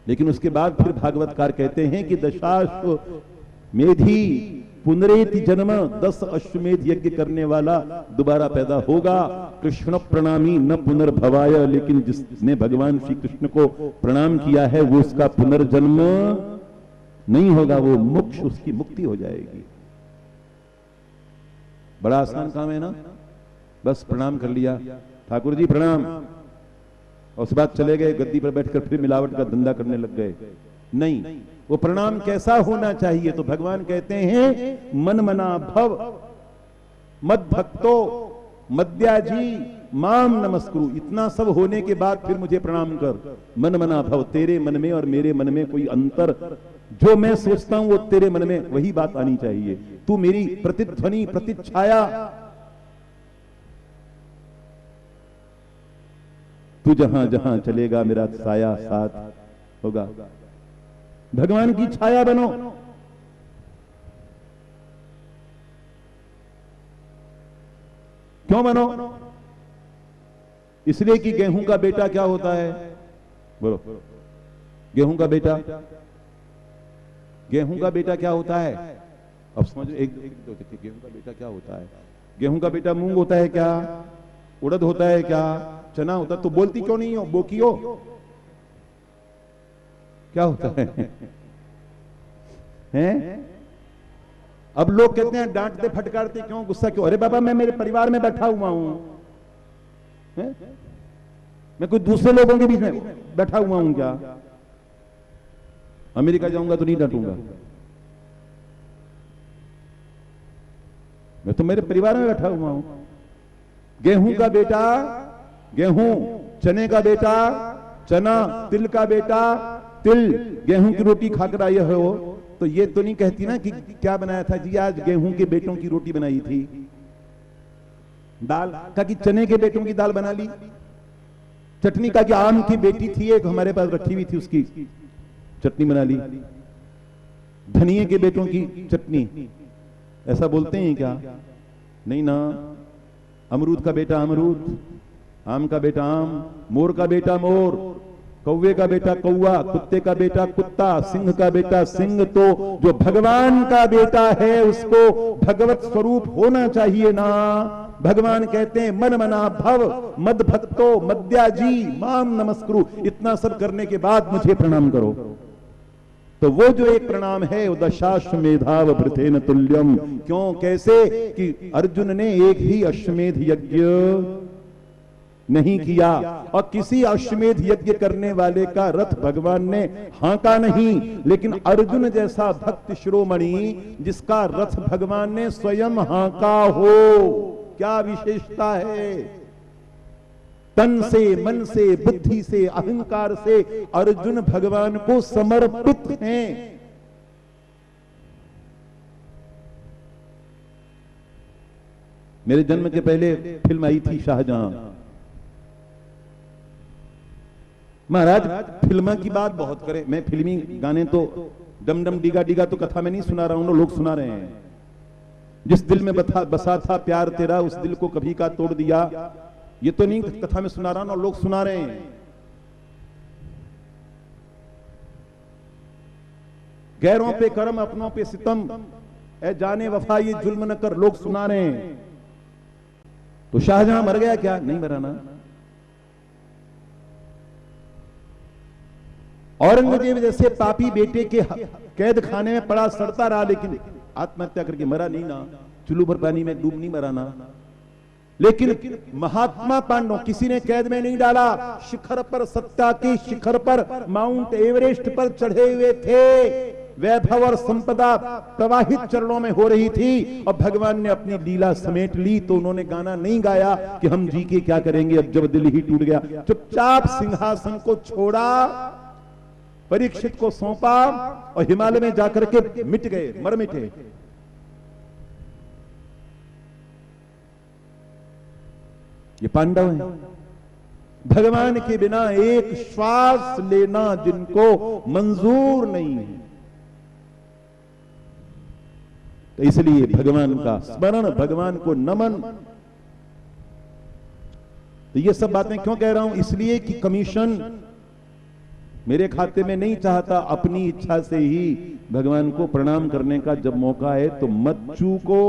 लेकिन उसके बाद फिर भागवतकार कहते हैं कि दशाश्वमेधी पुनरेति जन्म, 10 अश्वमेध यज्ञ करने वाला दोबारा पैदा होगा। कृष्ण प्रणामी न पुनर्भवाय, लेकिन जिसने भगवान श्री कृष्ण को प्रणाम किया है वो उसका पुनर्जन्म नहीं होगा, वो मोक्ष, उसकी मुक्ति हो जाएगी। बड़ा आसान काम है ना, बस प्रणाम कर लिया, ठाकुर जी प्रणाम, और उसके बाद चले गए गद्दी पर बैठकर फिर मिलावट का धंधा करने लग गए। नहीं, वो प्रणाम कैसा होना चाहिए? तो भगवान कहते हैं मन मना भव मद भक्तो मद्याजी माम नमस्कुरु। इतना सब होने के बाद फिर मुझे प्रणाम कर। मन मना भव, तेरे मन में और मेरे मन में कोई अंतर, जो मैं सोचता हूं वो तेरे मन में वही बात आनी चाहिए। तू मेरी प्रतिध्वनि, प्रतिच्छाया, तू जहां जहां चलेगा मेरा साया साथ होगा। भगवान की छाया बनो। क्यों बनो? इसलिए कि गेहूं का बेटा क्या होता है? बोलो, गेहूं का बेटा, गेहूं का बेटा क्या होता है? अब समझो, एक दो गेहूं का बेटा क्या होता है? गेहूं का बेटा मूंग होता है क्या? उड़द होता है क्या? चना होता है? तो बोलती क्यों नहीं हो, बोकी हो? क्या होता है? हैं? अब लोग कहते हैं डांटते फटकारते क्यों, गुस्सा क्यों? अरे बाबा, मैं मेरे परिवार में बैठा हुआ हूं, मैं कोई दूसरे लोगों के बीच में बैठा हुआ हूं क्या? अमेरिका जाऊंगा तो नहीं डांटूंगा, मैं तो मेरे परिवार में बैठा हुआ हूं। गेहूं का बेटा गेहूं, चने का बेटा चना, तिल का बेटा तिल। गेहूं की रोटी खाकर आए हो तो ये तो नहीं कहती ना कि क्या बनाया था जी, आज गेहूं के बेटों की रोटी बनाई थी। दाल का कि चने के बेटों की दाल बना ली। चटनी का कि आम की बेटी थी एक हमारे पास रखी हुई थी, उसकी चटनी बना ली। धनिये के बेटों की चटनी, ऐसा बोलते हैं क्या? नहीं ना। अमरूद का बेटा अमरूद, आम का बेटा आम, मोर का बेटा मोर, कौवे का बेटा कौवा, कुत्ते का बेटा कुत्ता, सिंह का बेटा सिंह। तो जो भगवान का बेटा है उसको भगवत स्वरूप होना चाहिए ना। भगवान कहते हैं मन मना भव मद भक्तो मद्याजी माम नमस्कुरु। इतना सब करने के बाद मुझे प्रणाम करो। तो वो जो एक प्रणाम है वो दशाश्वमेधाव वृथेन तुल्यम। क्यों, कैसे? कि अर्जुन ने एक ही अश्वमेध यज्ञ नहीं किया, और किसी अश्वमेध यज्ञ करने वाले का रथ भगवान ने हांका नहीं, लेकिन अर्जुन जैसा भक्त शिरोमणि जिसका रथ भगवान ने स्वयं हांका हो, क्या विशेषता है? तन से, मन से, बुद्धि से, अहंकार से अर्जुन भगवान को समर्पित हैं। मेरे जन्म के पहले फिल्म आई थी शाहजहां। महाराज फिल्म की बात बहुत करें, मैं फिल्मी गाने तो डम डम डिगा डिगा तो कथा में नहीं सुना रहा हूं, लोग सुना रहे हैं। जिस दिल में बसा था प्यार तेरा, उस दिल को कभी का तोड़ दिया, ये तो नहीं कथा में सुना रहा हूं, लोग सुना रहे हैं। गैरों पे करम अपनों पे सितम, ए जाने वफा ये जुल्म न कर, लोग सुना रहे हैं। तो शाहजहां मर गया क्या? नहीं मरा ना। औरंगजेब जैसे पापी बेटे के कैद खाने में पड़ा सड़ता रहा, लेकिन आत्महत्या करके मरा नहीं ना, चुल्लू भर पानी में डूब नहीं मरा ना। लेकिन महात्मा पांडव किसी ने कैद में नहीं डाला, शिखर पर, सत्ता के शिखर पर, माउंट एवरेस्ट पर चढ़े हुए थे। वैभव और संपदा प्रवाहित चरणों में हो रही थी और भगवान ने अपनी लीला समेट ली। तो उन्होंने गाना नहीं गाया कि हम जी के क्या करेंगे अब जब दिल ही टूट गया। चुपचाप सिंहासन को छोड़ा, परीक्षित को सौंपा और हिमालय में जाकर के मिट गए, मर मिटे। ये पांडव हैं। भगवान के बिना एक श्वास लेना जिनको मंजूर नहीं है। तो इसलिए भगवान का स्मरण, भगवान को नमन। तो ये सब बातें क्यों कह रहा हूं? इसलिए कि कमीशन मेरे खाते में नहीं चाहता, अपनी इच्छा से ही भगवान को प्रणाम करने का जब मौका है तो मत चूको।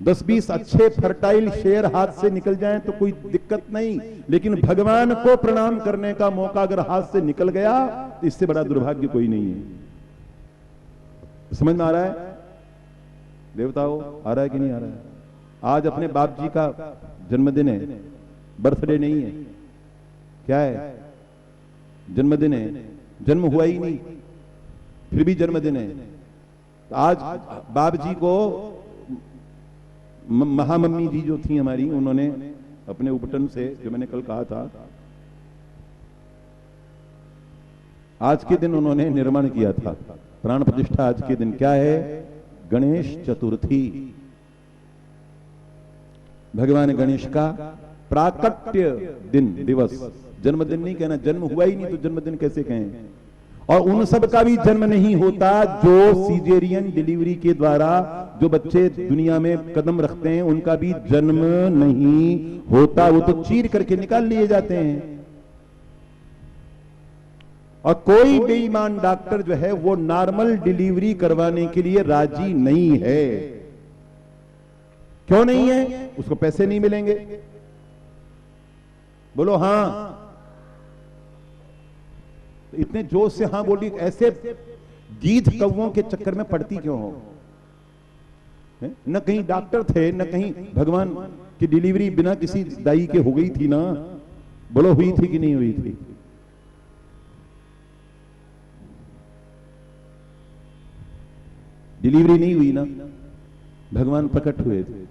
10-20 अच्छे फर्टाइल शेयर हाथ से निकल जाएं तो कोई दिक्कत नहीं, लेकिन भगवान को प्रणाम करने का मौका अगर हाथ से निकल गया तो इससे बड़ा दुर्भाग्य कोई नहीं है। समझ में आ रहा है देवताओं? आ रहा है कि नहीं आ रहा है? आज अपने बाप जी का जन्मदिन है, बर्थडे नहीं है, क्या है? जन्मदिन है। जन्म हुआ ही नहीं, फिर भी जन्मदिन है। आज बाप जी को महामम्मी जी जो थी हमारी, उन्होंने अपने उपटन से, जो मैंने कल कहा था, आज के दिन उन्होंने निर्माण किया था, प्राण प्रतिष्ठा आज के दिन। क्या है? गणेश चतुर्थी। भगवान गणेश का प्राकट्य दिन, दिवस। जन्मदिन नहीं कहना, जन्म हुआ ही नहीं तो जन्मदिन कैसे कहें? और उन सब का भी जन्म नहीं होता जो सीजेरियन डिलीवरी के द्वारा जो बच्चे दुनिया में कदम रखते हैं, उनका भी जन्म नहीं होता, वो तो चीर करके निकाल लिए जाते हैं। और कोई बेईमान डॉक्टर जो है वो नॉर्मल डिलीवरी करवाने के लिए राजी नहीं है। क्यों नहीं है? उसको पैसे नहीं मिलेंगे। बोलो हां। इतने जोश से हां बोली, ऐसे गीध कौवों के चक्कर में पड़ती क्यों हो? न कहीं डॉक्टर थे, न कहीं भगवान की डिलीवरी बिना किसी दाई के हो गई थी ना? बोलो हुई थी कि नहीं हुई थी? डिलीवरी नहीं हुई ना, भगवान प्रकट हुए थे।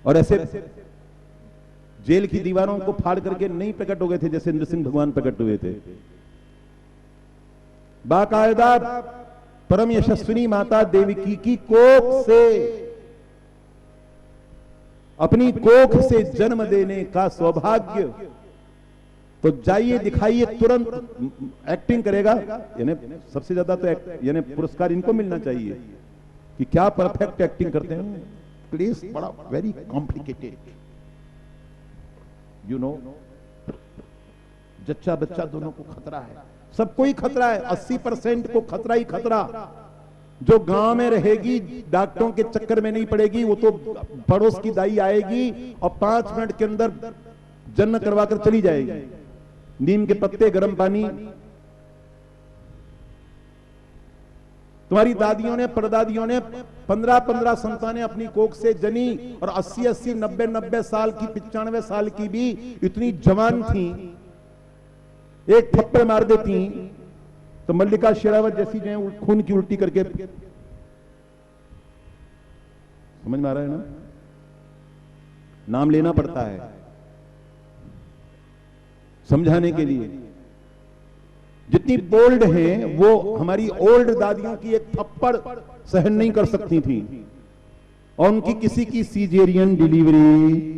और ऐसे जेल की दीवारों को फाड़ करके नहीं प्रकट हो गए थे जैसे नृसिंह भगवान प्रकट हुए थे। बाकायदा परम यशस्विनी माता देवकी की कोख से, अपनी कोख से जन्म देने का सौभाग्य। तो जाइए, दिखाइए, तुरंत एक्टिंग करेगा। यानी सबसे ज्यादा तो यानी पुरस्कार इनको मिलना चाहिए कि क्या परफेक्ट एक्टिंग करते हैं। प्लीज, बड़ा वेरी कॉम्प्लिकेटेड, यू नो, जच्चा बच्चा दोनों को खतरा है, सबको ही खतरा है। 80% को खतरा ही खतरा। जो गांव में रहेगी, डॉक्टरों के चक्कर में नहीं पड़ेगी, वो तो पड़ोस की दाई आएगी और 5 मिनट के अंदर जन्म करवाकर चली जाएगी। नीम के पत्ते, गर्म पानी। तुम्हारी दादियों ने, परदादियों ने 15-15 संतानें अपनी कोख से जनी, और 80-80, 90-90 साल की, 95 साल की भी इतनी जवान थी, एक थप्पड़ मार देती तो मल्लिका शेरावत जैसी जो है खून की उल्टी करके। समझ में आ रहा है ना? नाम लेना पड़ता है समझाने के लिए। जितनी बोल्ड हैं वो हमारी ओल्ड दादियों की एक थप्पड़ सहन नहीं कर सकती थी, और उनकी किसी की सीजेरियन डिलीवरी,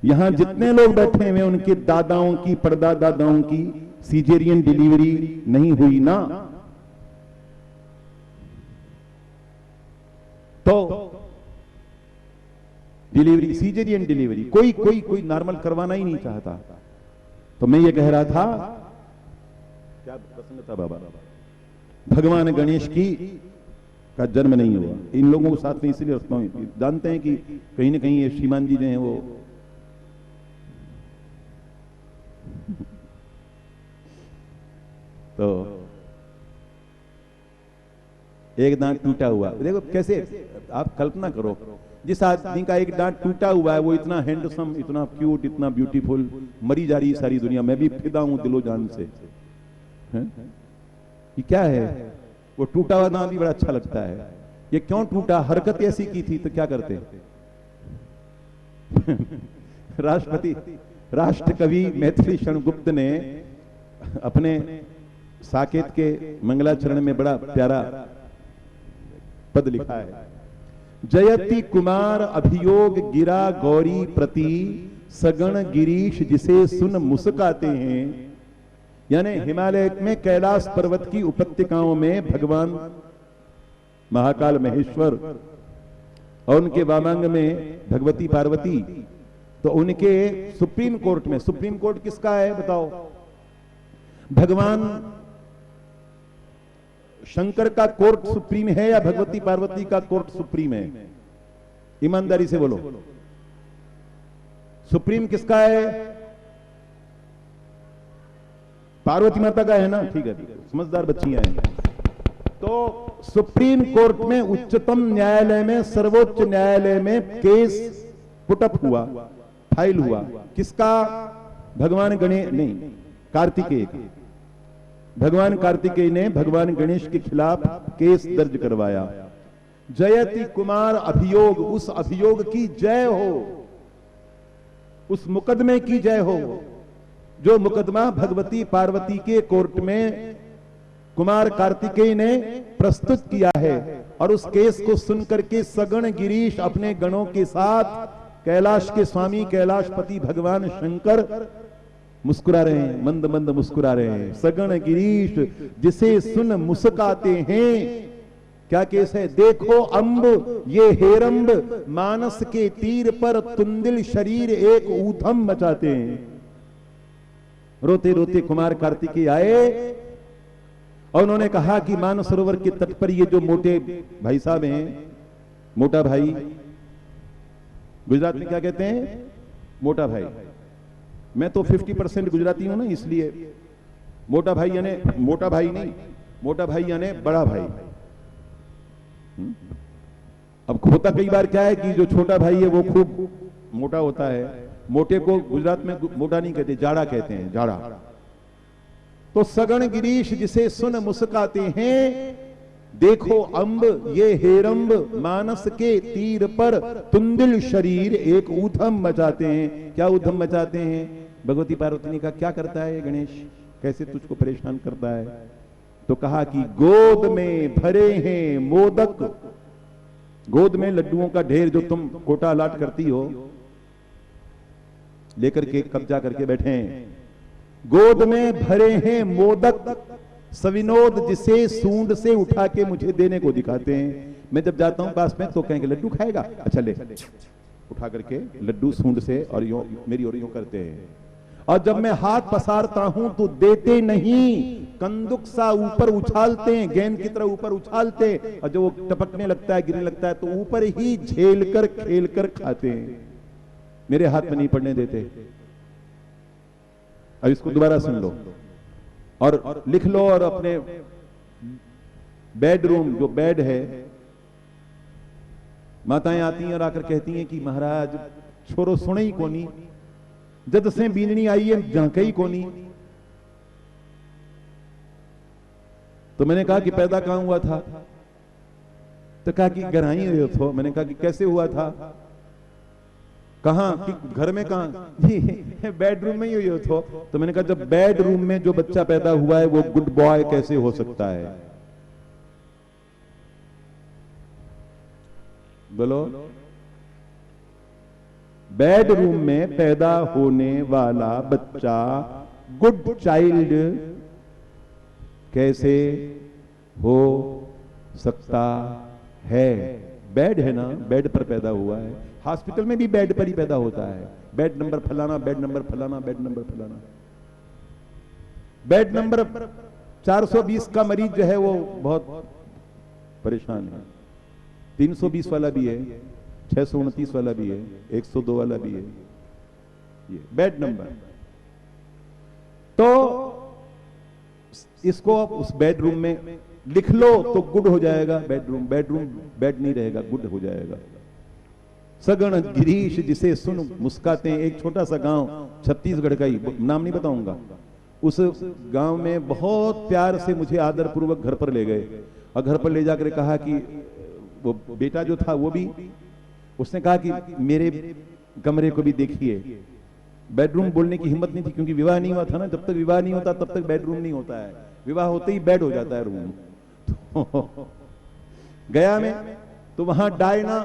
यहां जितने लोग बैठे हुए उनके दादाओं की, परदादाओं की सीजेरियन डिलीवरी नहीं हुई ना। तो डिलीवरी, सीजेरियन डिलीवरी कोई नॉर्मल करवाना ही नहीं चाहता। तो मैं ये कह रहा था, क्या प्रसंग था बाबा? भगवान गणेश की का जन्म नहीं हुआ। इन लोगों को साथ में इसलिए रखता हूं, जानते हैं कि कहीं ना कहीं ये श्रीमान जी जो हैं वो तो एक दांत टूटा हुआ, देखो कैसे, आप कल्पना करो, जिस आदमी का एक दांत टूटा हुआ है वो इतना हैंडसम, इतना क्यूट, इतना ब्यूटीफुल, मरी जा रही है सारी दुनिया। मैं भी फिदा हूं दिलो जान से। ये क्या है? वो टूटा हुआ दांत भी बड़ा अच्छा लगता है। ये क्यों टूटा? हरकत ऐसी की थी तो क्या करते? राष्ट्र कवि मैथिली शरण गुप्त ने अपने साकेत के मंगलाचरण में बड़ा प्यारा पद लिखा है। जयति कुमार अभियोग गिरा गौरी प्रति सगण गिरीश जिसे सुन मुस्काते हैं। यानी हिमालय में कैलाश पर्वत की उपत्यकाओं में भगवान महाकाल महेश्वर और उनके वामांग में भगवती पार्वती, तो उनके सुप्रीम कोर्ट में, सुप्रीम कोर्ट किसका है बताओ? भगवान शंकर का कोर्ट सुप्रीम है या भगवती पार्वती का कोर्ट सुप्रीम है? ईमानदारी से बोलो, सुप्रीम किसका है? पार्वती माता का है ना? ठीक है, समझदार बच्चियां हैं। तो सुप्रीम कोर्ट में, उच्चतम न्यायालय में, सर्वोच्च न्यायालय में केस पुटअप हुआ, फाइल हुआ। किसका? भगवान गणेश, नहीं, कार्तिकेय। भगवान कार्तिकेय ने भगवान गणेश के खिलाफ केस दर्ज करवाया। जयति कुमार अभियोग, उस अभियोग की जय हो, उस मुकदमे की जय हो जो मुकदमा भगवती पार्वती के कोर्ट में कुमार कार्तिकेय ने प्रस्तुत किया है। और उस केस को सुनकर के सगण गिरीश अपने गणों के साथ, कैलाश के स्वामी कैलाशपति भगवान शंकर मुस्कुरा रहे हैं, मंद मंद मुस्कुरा रहे हैं। सगण गिरीश जिसे सुन मुस्काते हैं। क्या केस है? देखो अम्ब ये हेरंब, मानस के तीर पर तुंदिल शरीर एक ऊधम मचाते हैं। रोते रोते कुमार कार्तिकेय आए और उन्होंने कहा कि मानस सरोवर के तट पर ये जो मोटे भाई साहब हैं, मोटा भाई, गुजरात में क्या कहते हैं? मोटा भाई। मैं तो 50% गुजराती हूं ना, इसलिए मोटा भाई यानी मोटा भाई नहीं, मोटा भाई यानी बड़ा भाई। अब होता कई बार क्या है कि जो छोटा भाई है वो खूब मोटा होता है। मोटे को गुजरात में मोटा नहीं कहते, जाड़ा कहते हैं, जाड़ा। तो सगण गिरीश जिसे सुन मुस्काते हैं। देखो अम्ब ये हेरंब, मानस के तीर पर तुंदिल शरीर एक ऊधम मचाते हैं। क्या ऊधम मचाते हैं? भगवती पार्वती ने कहा क्या करता है ये गणेश, कैसे तुझको परेशान करता है? तो कहा कि गोद में भरे हैं मोदक, गोद में लड्डुओं का ढेर जो तुम कोटा लाट करती हो, लेकर के कब्जा करके बैठे हैं। गोद में भरे हैं मोदक, सविनोद जिसे सूंड से उठा के मुझे देने को दिखाते हैं। मैं जब जाता हूं पास में तो कहेंगे लड्डू खाएगा? अच्छा ले, उठा करके लड्डू सूंड से और यूं मेरी ओर यूं करते हैं। और जब मैं हाथ पसारता हूं तो देते नहीं, कंदुक सा ऊपर उछालते हैं, गेंद की तरह ऊपर उछालते, और जब वो टपकने लगता है, गिरने लगता है, तो ऊपर ही झेल कर खेल कर खाते हैं, मेरे हाथ में नहीं पड़ने देते। अब इसको दोबारा सुन लो और लिख लो, और अपने बेडरूम, जो बेड है, माताएं आती हैं और आकर कहती हैं कि महाराज छोरो सुने ही कोनी, जद से बीननी आई है झांके ही कोनी। तो मैंने कहा कि पैदा कहां हुआ था? तो कहा कि गराई हुए थो। मैंने कहा कि कैसे हुआ था? कहां? कि घर में कहां? बेडरूम में ही हुए थो। तो मैंने कहा जब बेडरूम में जो बच्चा पैदा हुआ है वो गुड बॉय कैसे हो सकता है? बोलो। बेडरूम में पैदा होने वाला बच्चा गुड चाइल्ड कैसे हो सकता है? बेड है ना, बेड पर पैदा हुआ है। हॉस्पिटल में भी बेड पर ही पैदा होता है। बेड नंबर फलाना, बेड नंबर फलाना, बेड नंबर फलाना। बेड नंबर 420 का मरीज जो है वो बहुत परेशान है। 320 वाला भी है, 629 वाला भी है, 102 वाला भी है। ये बेड नंबर। तो इसको उस बेडरूम में लिख लो तो गुड हो जाएगा। बेडरूम, बेडरूम बेड नहीं रहेगा, गुड हो जाएगा। सगण गिरीश जिसे सुन मुस्काते हैं। एक छोटा सा गांव छत्तीसगढ़ का ही, नाम नहीं बताऊंगा, उस गांव में बहुत प्यार से मुझे आदर पूर्वक घर पर ले गए और घर पर ले जाकर कहा कि वो बेटा जो था वो भी, उसने कहा कि मेरे कमरे को भी देखिए। बेडरूम बोलने की हिम्मत नहीं थी क्योंकि विवाह नहीं हुआ था ना। जब तक विवाह नहीं होता तब तक बेडरूम नहीं होता है, विवाह होते ही बेड हो जाता है रूम। तो गया मैं तो वहां डायना,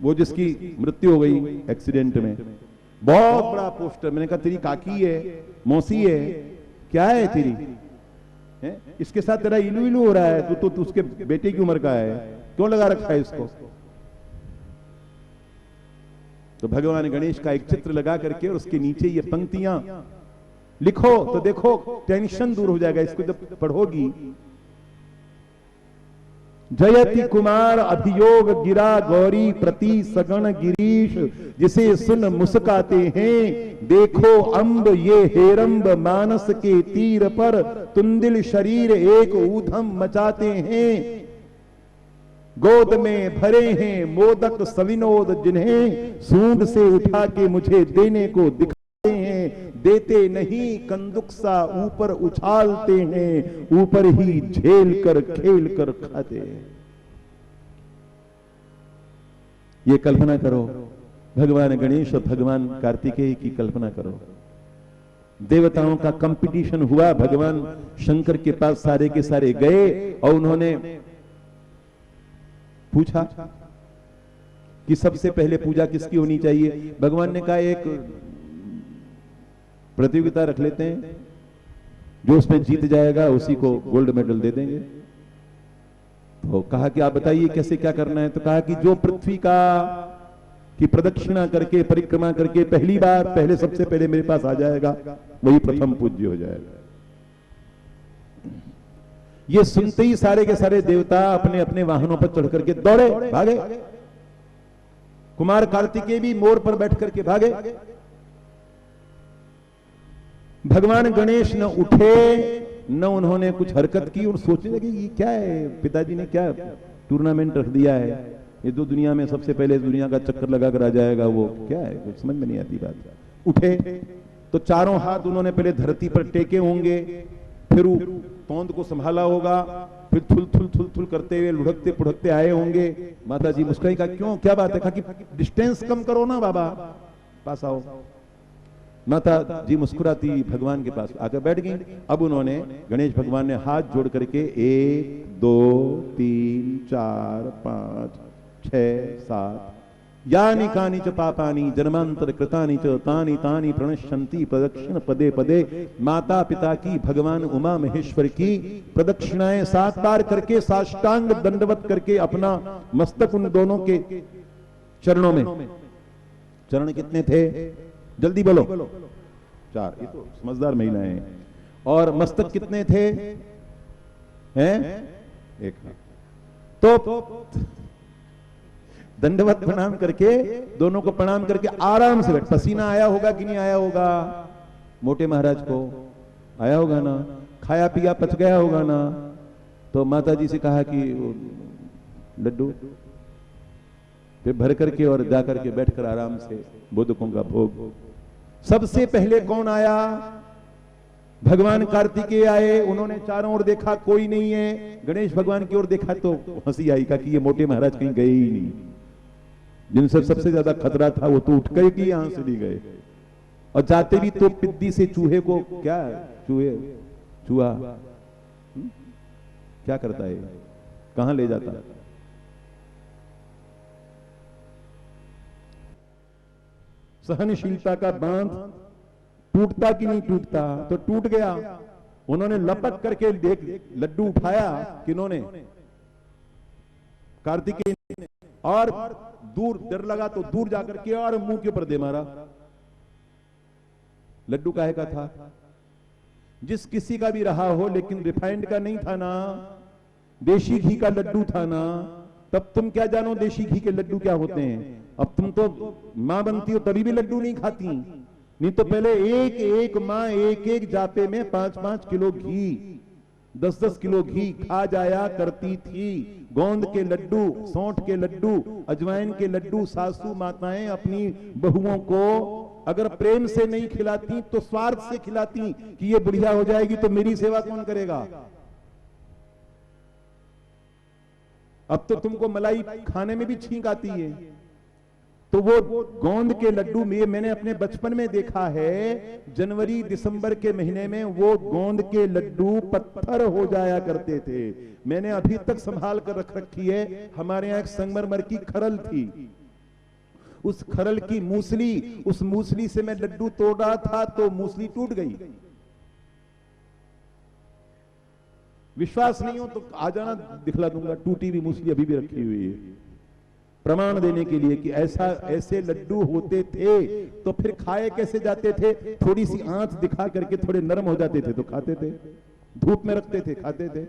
वो जिसकी मृत्यु हो गई एक्सीडेंट में, बहुत बड़ा पोस्टर, मैंने कहा तेरी काकी है, मौसी है, क्या है तेरी है? इसके साथ तेरा इलू इलू हो रहा है, तू तो उसके बेटे की उम्र का है, क्यों लगा रखा है इसको? तो भगवान गणेश का एक चित्र लगा करके और उसके नीचे ये पंक्तियां लिखो तो देखो टेंशन दूर हो जाएगा। इसको जब पढ़ोगी, जयति कुमार अभियोग गिरा गौरी प्रति सगण गिरीश, जिसे सुन मुस्काते हैं देखो अम्ब ये हेरंब, मानस के तीर पर तुंदिल शरीर एक ऊधम मचाते हैं। गोद में भरे हैं मोदक सविनोद, जिन्हें सूंड से उठा के मुझे देने को दिखाते हैं, देते नहीं कंदुक सा ऊपर उछालते हैं, ऊपर ही झेल कर खेल कर खाते हैं। ये कल्पना करो, भगवान गणेश और भगवान कार्तिकेय की कल्पना करो। देवताओं का कंपटीशन हुआ, भगवान शंकर के पास सारे के सारे गए और उन्होंने पूछा कि सबसे पहले पूजा किसकी होनी चाहिए। भगवान ने कहा एक प्रतियोगिता रख लेते हैं, जो उसमें जीत जाएगा उसी को गोल्ड मेडल दे देंगे। तो कहा कि आप बताइए कैसे क्या करना है। तो कहा कि जो पृथ्वी का की प्रदक्षिणा करके परिक्रमा करके पहली बार पहले सबसे पहले मेरे पास आ जाएगा वही प्रथम पूज्य हो जाएगा। ये सुनते ही सारे के सारे देवता अपने अपने वाहनों पर चढ़ करके दौड़े भागे। कुमार कार्तिकेय भी मोर पर बैठ करके भागे। भगवान गणेश न उठे न उन्होंने कुछ हरकत की और सोचने लगे ये क्या है, पिताजी ने क्या टूर्नामेंट रख दिया है, ये दो दुनिया में सबसे पहले दुनिया का चक्कर लगा कर आ जाएगा, वो क्या है, कुछ समझ में नहीं आती बात। उठे तो चारों हाथ उन्होंने पहले धरती पर टेके होंगे, फिर तोंद को संभाला होगा, फिर थुल थुल थुल थुल करते हुए लुढ़कते पुढ़कते आए होंगे। माता जी मुस्कुराई, कहा क्यों क्या बात है? कहा कि डिस्टेंस कम करो ना बाबा, पास आओ। माता जी मुस्कुराती भगवान के पास आकर बैठ गई। अब उन्होंने गणेश भगवान ने हाथ जोड़ करके 1 2 3 4 5 6 7 यानि कानि च पापानि जन्मांतर कृतानि च तानि तानि प्रणश्यन्ति प्रदक्षिण पदे पदे। माता पिता की, भगवान उमा महेश्वर की प्रदक्षिणाएं 7 बार करके साष्टांग दंडवत करके अपना मस्तक उन दोनों के चरणों में, चरण कितने थे जल्दी बोलो? 4, ये तो समझदार महिलाएं हैं। और मस्तक कितने थे? हैं 1। तो दंडवत प्रणाम करके दोनों को प्रणाम करके आराम से बैठ। पसीना आया होगा कि नहीं आया होगा? मोटे महाराज को आया होगा ना, खाया पिया पच गया होगा ना। तो माता जी से कहा कि लड्डू, फिर भर करके और जा करके बैठकर आराम से मोदकों का भोग। सबसे पहले कौन आया? भगवान कार्तिकेय आए। उन्होंने चारों ओर देखा, कोई नहीं है। गणेश भगवान की ओर देखा तो हंसी आई, का कि ये मोटे महाराज कहीं गए ही नहीं। जिनसे सबसे ज्यादा खतरा था वो तो उठ गए कि यहां से नहीं गए, और जाते भी तो पिद्दी से चूहे को, क्या चूहा क्या करता है, कहां ले जाता? सहनशीलता का बांध टूटता कि नहीं टूटता? तो टूट गया। उन्होंने लपक करके देख लड्डू उठाया, किन्होंने? कार्तिकेय ने। और दूर डर लगा तो दूर जाकर के और मुंह के ऊपर दे मारा। लड्डू काहे का था? जिस किसी का भी रहा हो, लेकिन रिफाइंड का नहीं था ना, देशी घी का लड्डू था ना। तब तुम क्या जानो देशी घी के लड्डू क्या होते हैं? अब तुम तो मां बनती हो तभी भी लड्डू नहीं खाती, नहीं तो पहले एक एक मां एक एक जापे में 5-5 किलो घी, 10-10 किलो घी खा जाया करती थी। गोंद के लड्डू, सौंठ के लड्डू, अजवाइन के लड्डू सासू माताएं अपनी बहुओं को अगर प्रेम से नहीं खिलाती तो स्वार्थ से खिलाती कि ये बुढ़िया हो जाएगी तो मेरी सेवा कौन करेगा। अब तो तुमको मलाई खाने में भी छींक आती है, तो वो गोंद के लड्डू में मैंने अपने बचपन में देखा है, जनवरी दिसंबर के महीने में वो गोंद के लड्डू पत्थर हो जाया करते थे। मैंने अभी तक संभाल कर रख रखी है। हमारे यहां एक संगमरमर की खरल थी, उस खरल की मूसली, उस मूसली से मैं लड्डू तोड़ रहा था तो मूसली टूट गई। विश्वास नहीं हो तो आ जाना, दिखला दूंगा। टूटी हुई मूसली अभी भी रखी हुई है, प्रमाण देने के लिए कि ऐसे लड्डू होते थे। तो फिर खाए कैसे जाते थे? थोड़ी सी आंच दिखा करके थोड़े नरम हो जाते थे तो खाते थे, धूप में रखते थे, खाते थे।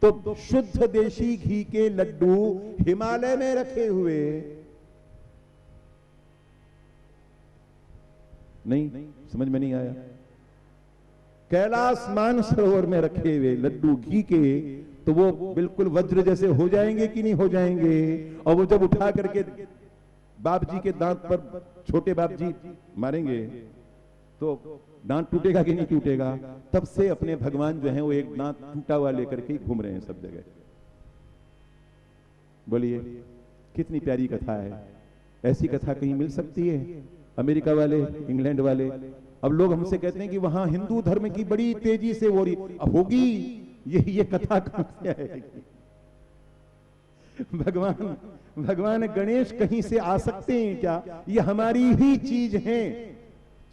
तो शुद्ध देशी घी के लड्डू हिमालय में रखे हुए नहीं, समझ में नहीं आया। कैलाश मानसरोवर में रखे हुए लड्डू घी के, तो वो बिल्कुल वज्र जैसे हो जाएंगे कि नहीं हो जाएंगे? और वो जब उठा करके बाप जी के दांत पर छोटे बाप जी मारेंगे तो दांत टूटेगा कि नहीं टूटेगा? तब से अपने भगवान जो है वो एक दांत टूटा हुआ लेकर के घूम रहे हैं सब जगह। बोलिए कितनी प्यारी कथा है। ऐसी कथा कहीं मिल सकती है? अमेरिका वाले, इंग्लैंड वाले, अब लोग हमसे कहते हैं कि वहां हिंदू धर्म की बड़ी तेजी से हो रही होगी। ये कथा कहां से आएगी? भगवान गणेश कहीं से आ सकते हैं क्या? ये हमारी ही चीज है।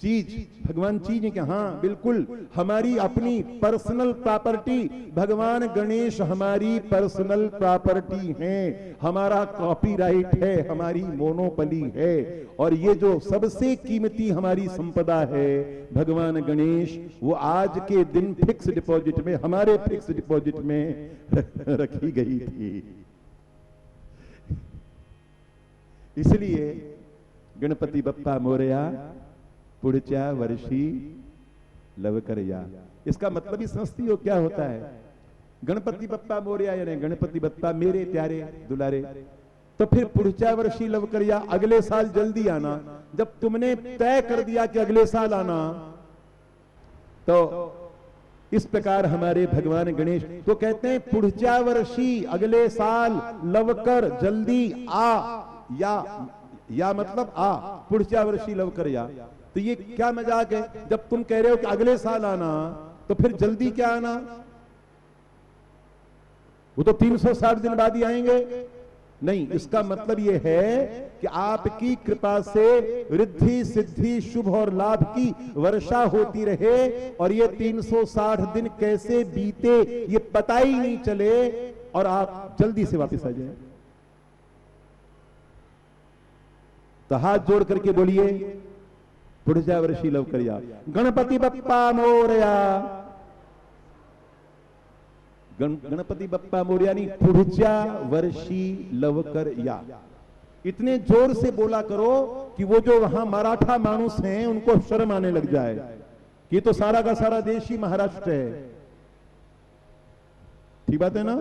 चीज भगवान चीज है क्या? हाँ बिल्कुल, हमारी अपनी पर्सनल प्रॉपर्टी। भगवान गणेश हमारी पर्सनल प्रॉपर्टी है, हमारा कॉपीराइट है, हमारी मोनोपली है। और ये जो सबसे कीमती हमारी संपदा है भगवान गणेश, वो आज के दिन फिक्स डिपॉजिट में, हमारे फिक्स डिपॉजिट में रखी गई थी। इसलिए गणपति बप्पा मोरया पुढच्या वर्षी लवकर या। इसका मतलब ही समझती हो क्या होता है? गणपति बप्पा मोरया यानी गणपति बप्पा मेरे प्यारे दुलारे। तो फिर पुढच्या वर्षी लवकर या, अगले साल जल्दी आना। जब तुमने तय कर दिया कि अगले साल आना, तो इस प्रकार हमारे भगवान गणेश तो कहते हैं पुढच्या वर्षी, अगले साल, लवकर जल्दी आ। या मतलब आ, पुढच्या वर्षी लवकर या। तो ये क्या मजाक है? जब तुम कह रहे हो कि अगले साल आना, तो फिर जल्दी क्या आना? वो तो 360 दिन बाद ही आएंगे। नहीं, इसका मतलब ये है कि आपकी कृपा से रिद्धि सिद्धि शुभ और लाभ की वर्षा होती रहे, और ये 360 दिन कैसे बीते ये पता ही नहीं चले, और आप जल्दी से वापस आ जाए। तो हाथ जोड़ करके बोलिए पुढच्या वर्षी लवकर या। गणपति बप्पा मोरया। गणपति बप्पा मोरया नहीं, पुढच्या वर्षी लवकर या। इतने जोर से बोला करो कि वो जो वहां मराठा मानुस हैं उनको शर्म आने लग जाए कि तो सारा का सारा देश ही महाराष्ट्र है। ठीक बात है ना?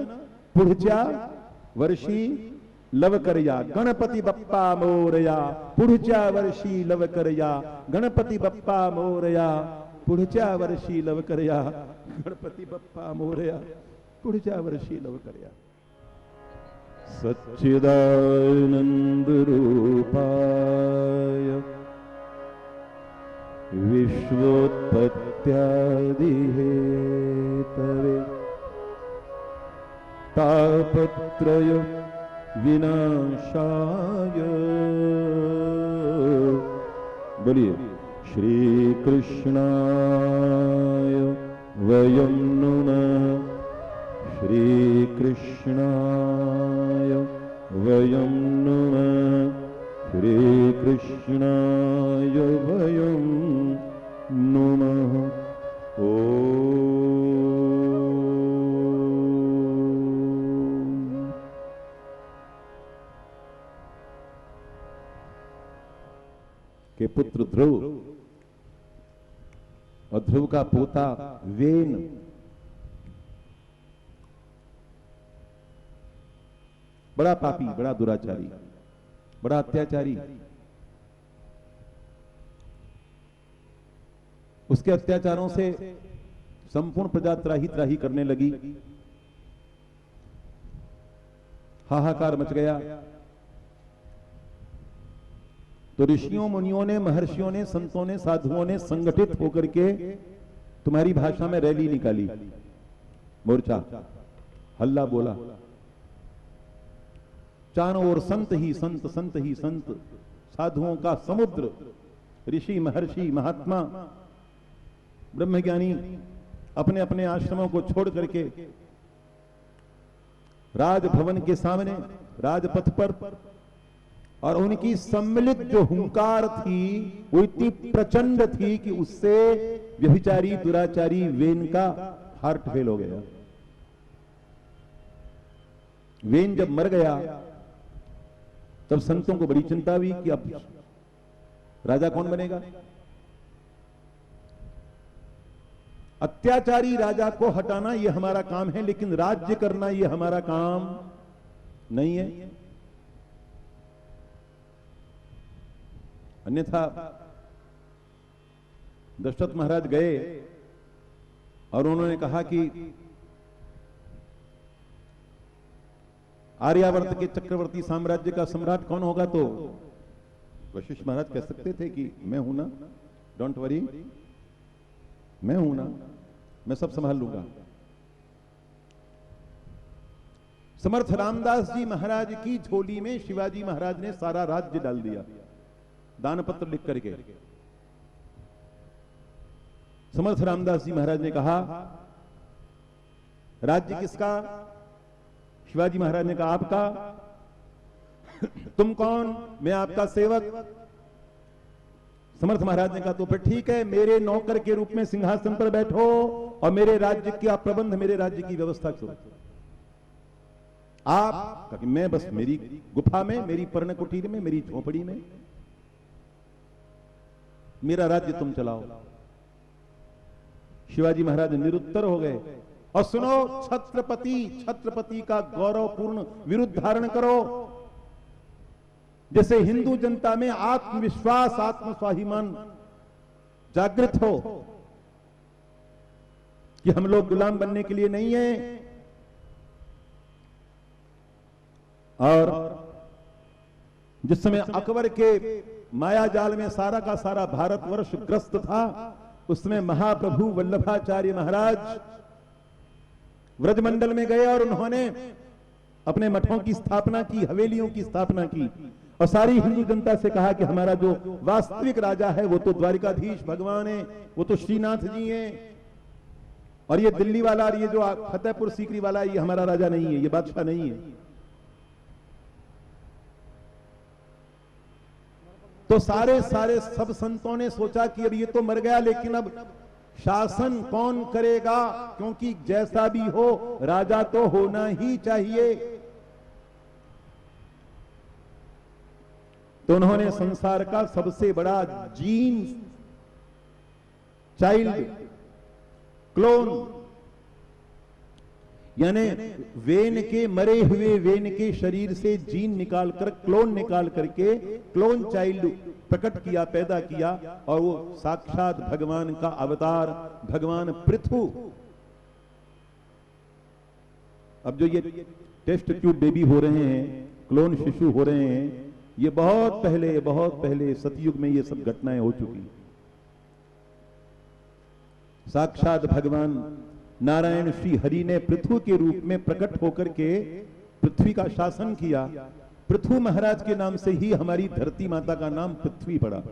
पुढच्या वर्षी लवकर या, गणपति बप्पा मोरया, पुढच्या वर्षी लवकर या, गणपति बप्पा मोरया, पुढच्या वर्षी लवकर या, गणपति बप्पा मोरया, पुढच्या वर्षी लवकर या। सच्चिदानंद रूपाय विश्वोत्पत्त्यादि हेतवे तापत्रय विनाशाय। बोलिए श्री कृष्णाय वयं नमः, श्री कृष्णाय वयं नमः, श्री कृष्णाय वयं नमः। के पुत्र ध्रुव और ध्रुव का पोता वेन बड़ा पापी, बड़ा दुराचारी, बड़ा अत्याचारी। उसके अत्याचारों से संपूर्ण प्रजा त्राही त्राही करने लगी, हाहाकार मच गया। तो ऋषियों मुनियों ने, महर्षियों ने, संतों ने, साधुओं ने संगठित होकर के तुम्हारी भाषा में रैली निकाली, मोर्चा, हल्ला बोला, चारों ओर संत ही संत, संत ही संत, साधुओं का समुद्र, ऋषि महर्षि महात्मा ब्रह्मज्ञानी अपने अपने आश्रमों को छोड़ करके राजभवन के सामने, राजपथ पर, और उनकी सम्मिलित जो हुंकार थी वो इतनी प्रचंड थी कि उससे व्यभिचारी दुराचारी वेन का हार्ट फेल हो गया। वेन जब मर गया तब संतों को बड़ी चिंता हुई कि अब राजा कौन बनेगा। अत्याचारी राजा को हटाना यह हमारा काम है, लेकिन राज्य करना यह हमारा काम नहीं है। अन्यथा दशरथ महाराज गए और उन्होंने कहा कि आर्यावर्त के चक्रवर्ती साम्राज्य का सम्राट कौन होगा, तो वशिष्ठ महाराज कह सकते थे कि मैं हूं ना, डोंट वरी, मैं हूं ना, मैं सब संभाल लूंगा। समर्थ रामदास जी महाराज की झोली में शिवाजी महाराज ने सारा राज्य डाल दिया, दानपत्र लिख करके। समर्थ रामदास जी महाराज ने कहा, राज्य किसका? शिवाजी महाराज ने कहा, आपका। तुम कौन? मैं आपका सेवक। समर्थ महाराज ने कहा, तो फिर ठीक है, मेरे नौकर के रूप में सिंहासन पर बैठो और मेरे राज्य का प्रबंध, मेरे राज्य की व्यवस्था करो। आप, मैं बस मेरी गुफा में, मेरी पर्ण कुटीर में, मेरी झोपड़ी में मेरा राज्य तुम चलाओ। शिवाजी महाराज निरुत्तर हो गए। और सुनो, छत्रपति का गौरवपूर्ण विरुद्ध धारण करो, जैसे हिंदू जनता में आत्मविश्वास, आत्मस्वाभिमान जागृत हो कि हम लोग गुलाम बनने के लिए नहीं है। और जिस समय अकबर के माया जाल में सारा का सारा भारतवर्ष ग्रस्त था, उस समय महाप्रभु वल्लभाचार्य महाराज व्रजमंडल में गए और उन्होंने अपने मठों की स्थापना की, हवेलियों की स्थापना की, और सारी हिंदू जनता से कहा कि हमारा जो वास्तविक राजा है वो तो द्वारिकाधीश भगवान है, वो तो श्रीनाथ जी हैं, और ये दिल्ली वाला और ये जो फतेहपुर सीकरी वाला है, ये हमारा राजा नहीं है, ये बादशाह नहीं है। तो सारे सब संतों ने सोचा कि अब ये तो मर गया, लेकिन अब शासन कौन करेगा, क्योंकि जैसा भी हो राजा तो होना ही चाहिए। तो उन्होंने संसार का सबसे बड़ा जीन चाइल्ड क्लोन, यानी वेन के, मरे हुए वेन के शरीर से जीन निकालकर, क्लोन निकाल करके क्लोन चाइल्ड प्रकट किया, पैदा किया, और वो साक्षात भगवान का अवतार भगवान पृथु। अब जो ये टेस्ट ट्यूब बेबी हो रहे हैं, क्लोन शिशु हो रहे हैं, ये बहुत पहले सतयुग में ये सब घटनाएं हो चुकी। साक्षात भगवान नारायण श्री हरि ने पृथु के रूप में प्रकट होकर के पृथ्वी का शासन किया। पृथु महाराज के नाम से ही हमारी धरती माता का नाम पृथ्वी पड़ा।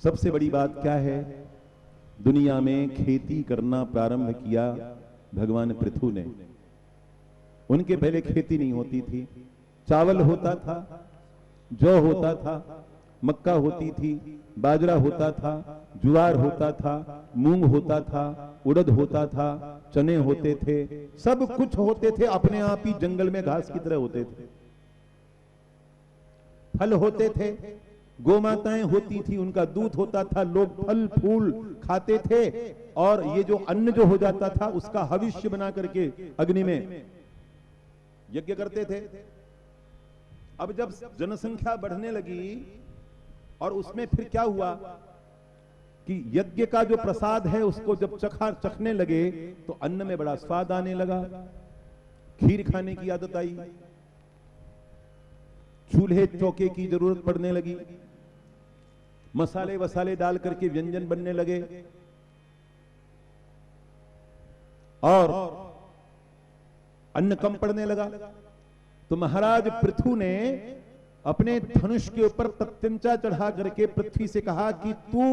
सबसे बड़ी बात क्या है, दुनिया में खेती करना प्रारंभ किया भगवान पृथु ने। उनके पहले खेती नहीं होती थी, चावल होता था, जौ होता था, मक्का होती थी, बाजरा होता था, ज्वार होता था, मूंग होता था, उड़द होता था, चने होते थे, सब कुछ होते थे, अपने आप ही जंगल में घास की तरह होते थे। फल होते थे, गोमाताएं होती थी, उनका दूध होता था, लोग फल फूल खाते थे, और ये जो अन्न जो हो जाता था उसका हविष्य बना करके अग्नि में यज्ञ करते थे। अब जब जनसंख्या बढ़ने लगी और उसमें फिर क्या हुआ कि यज्ञ का जो प्रसाद है उसको जब चखने लगे तो अन्न में बड़ा स्वाद आने लगा, खीर खाने की आदत आई, चूल्हे चौके की जरूरत पड़ने लगी, मसाले वसाले डाल करके व्यंजन बनने लगे और अन्न कम पड़ने लगा। तो महाराज पृथु ने अपने धनुष के ऊपर प्रत्यंचा चढ़ा करके पृथ्वी से कहा कि तू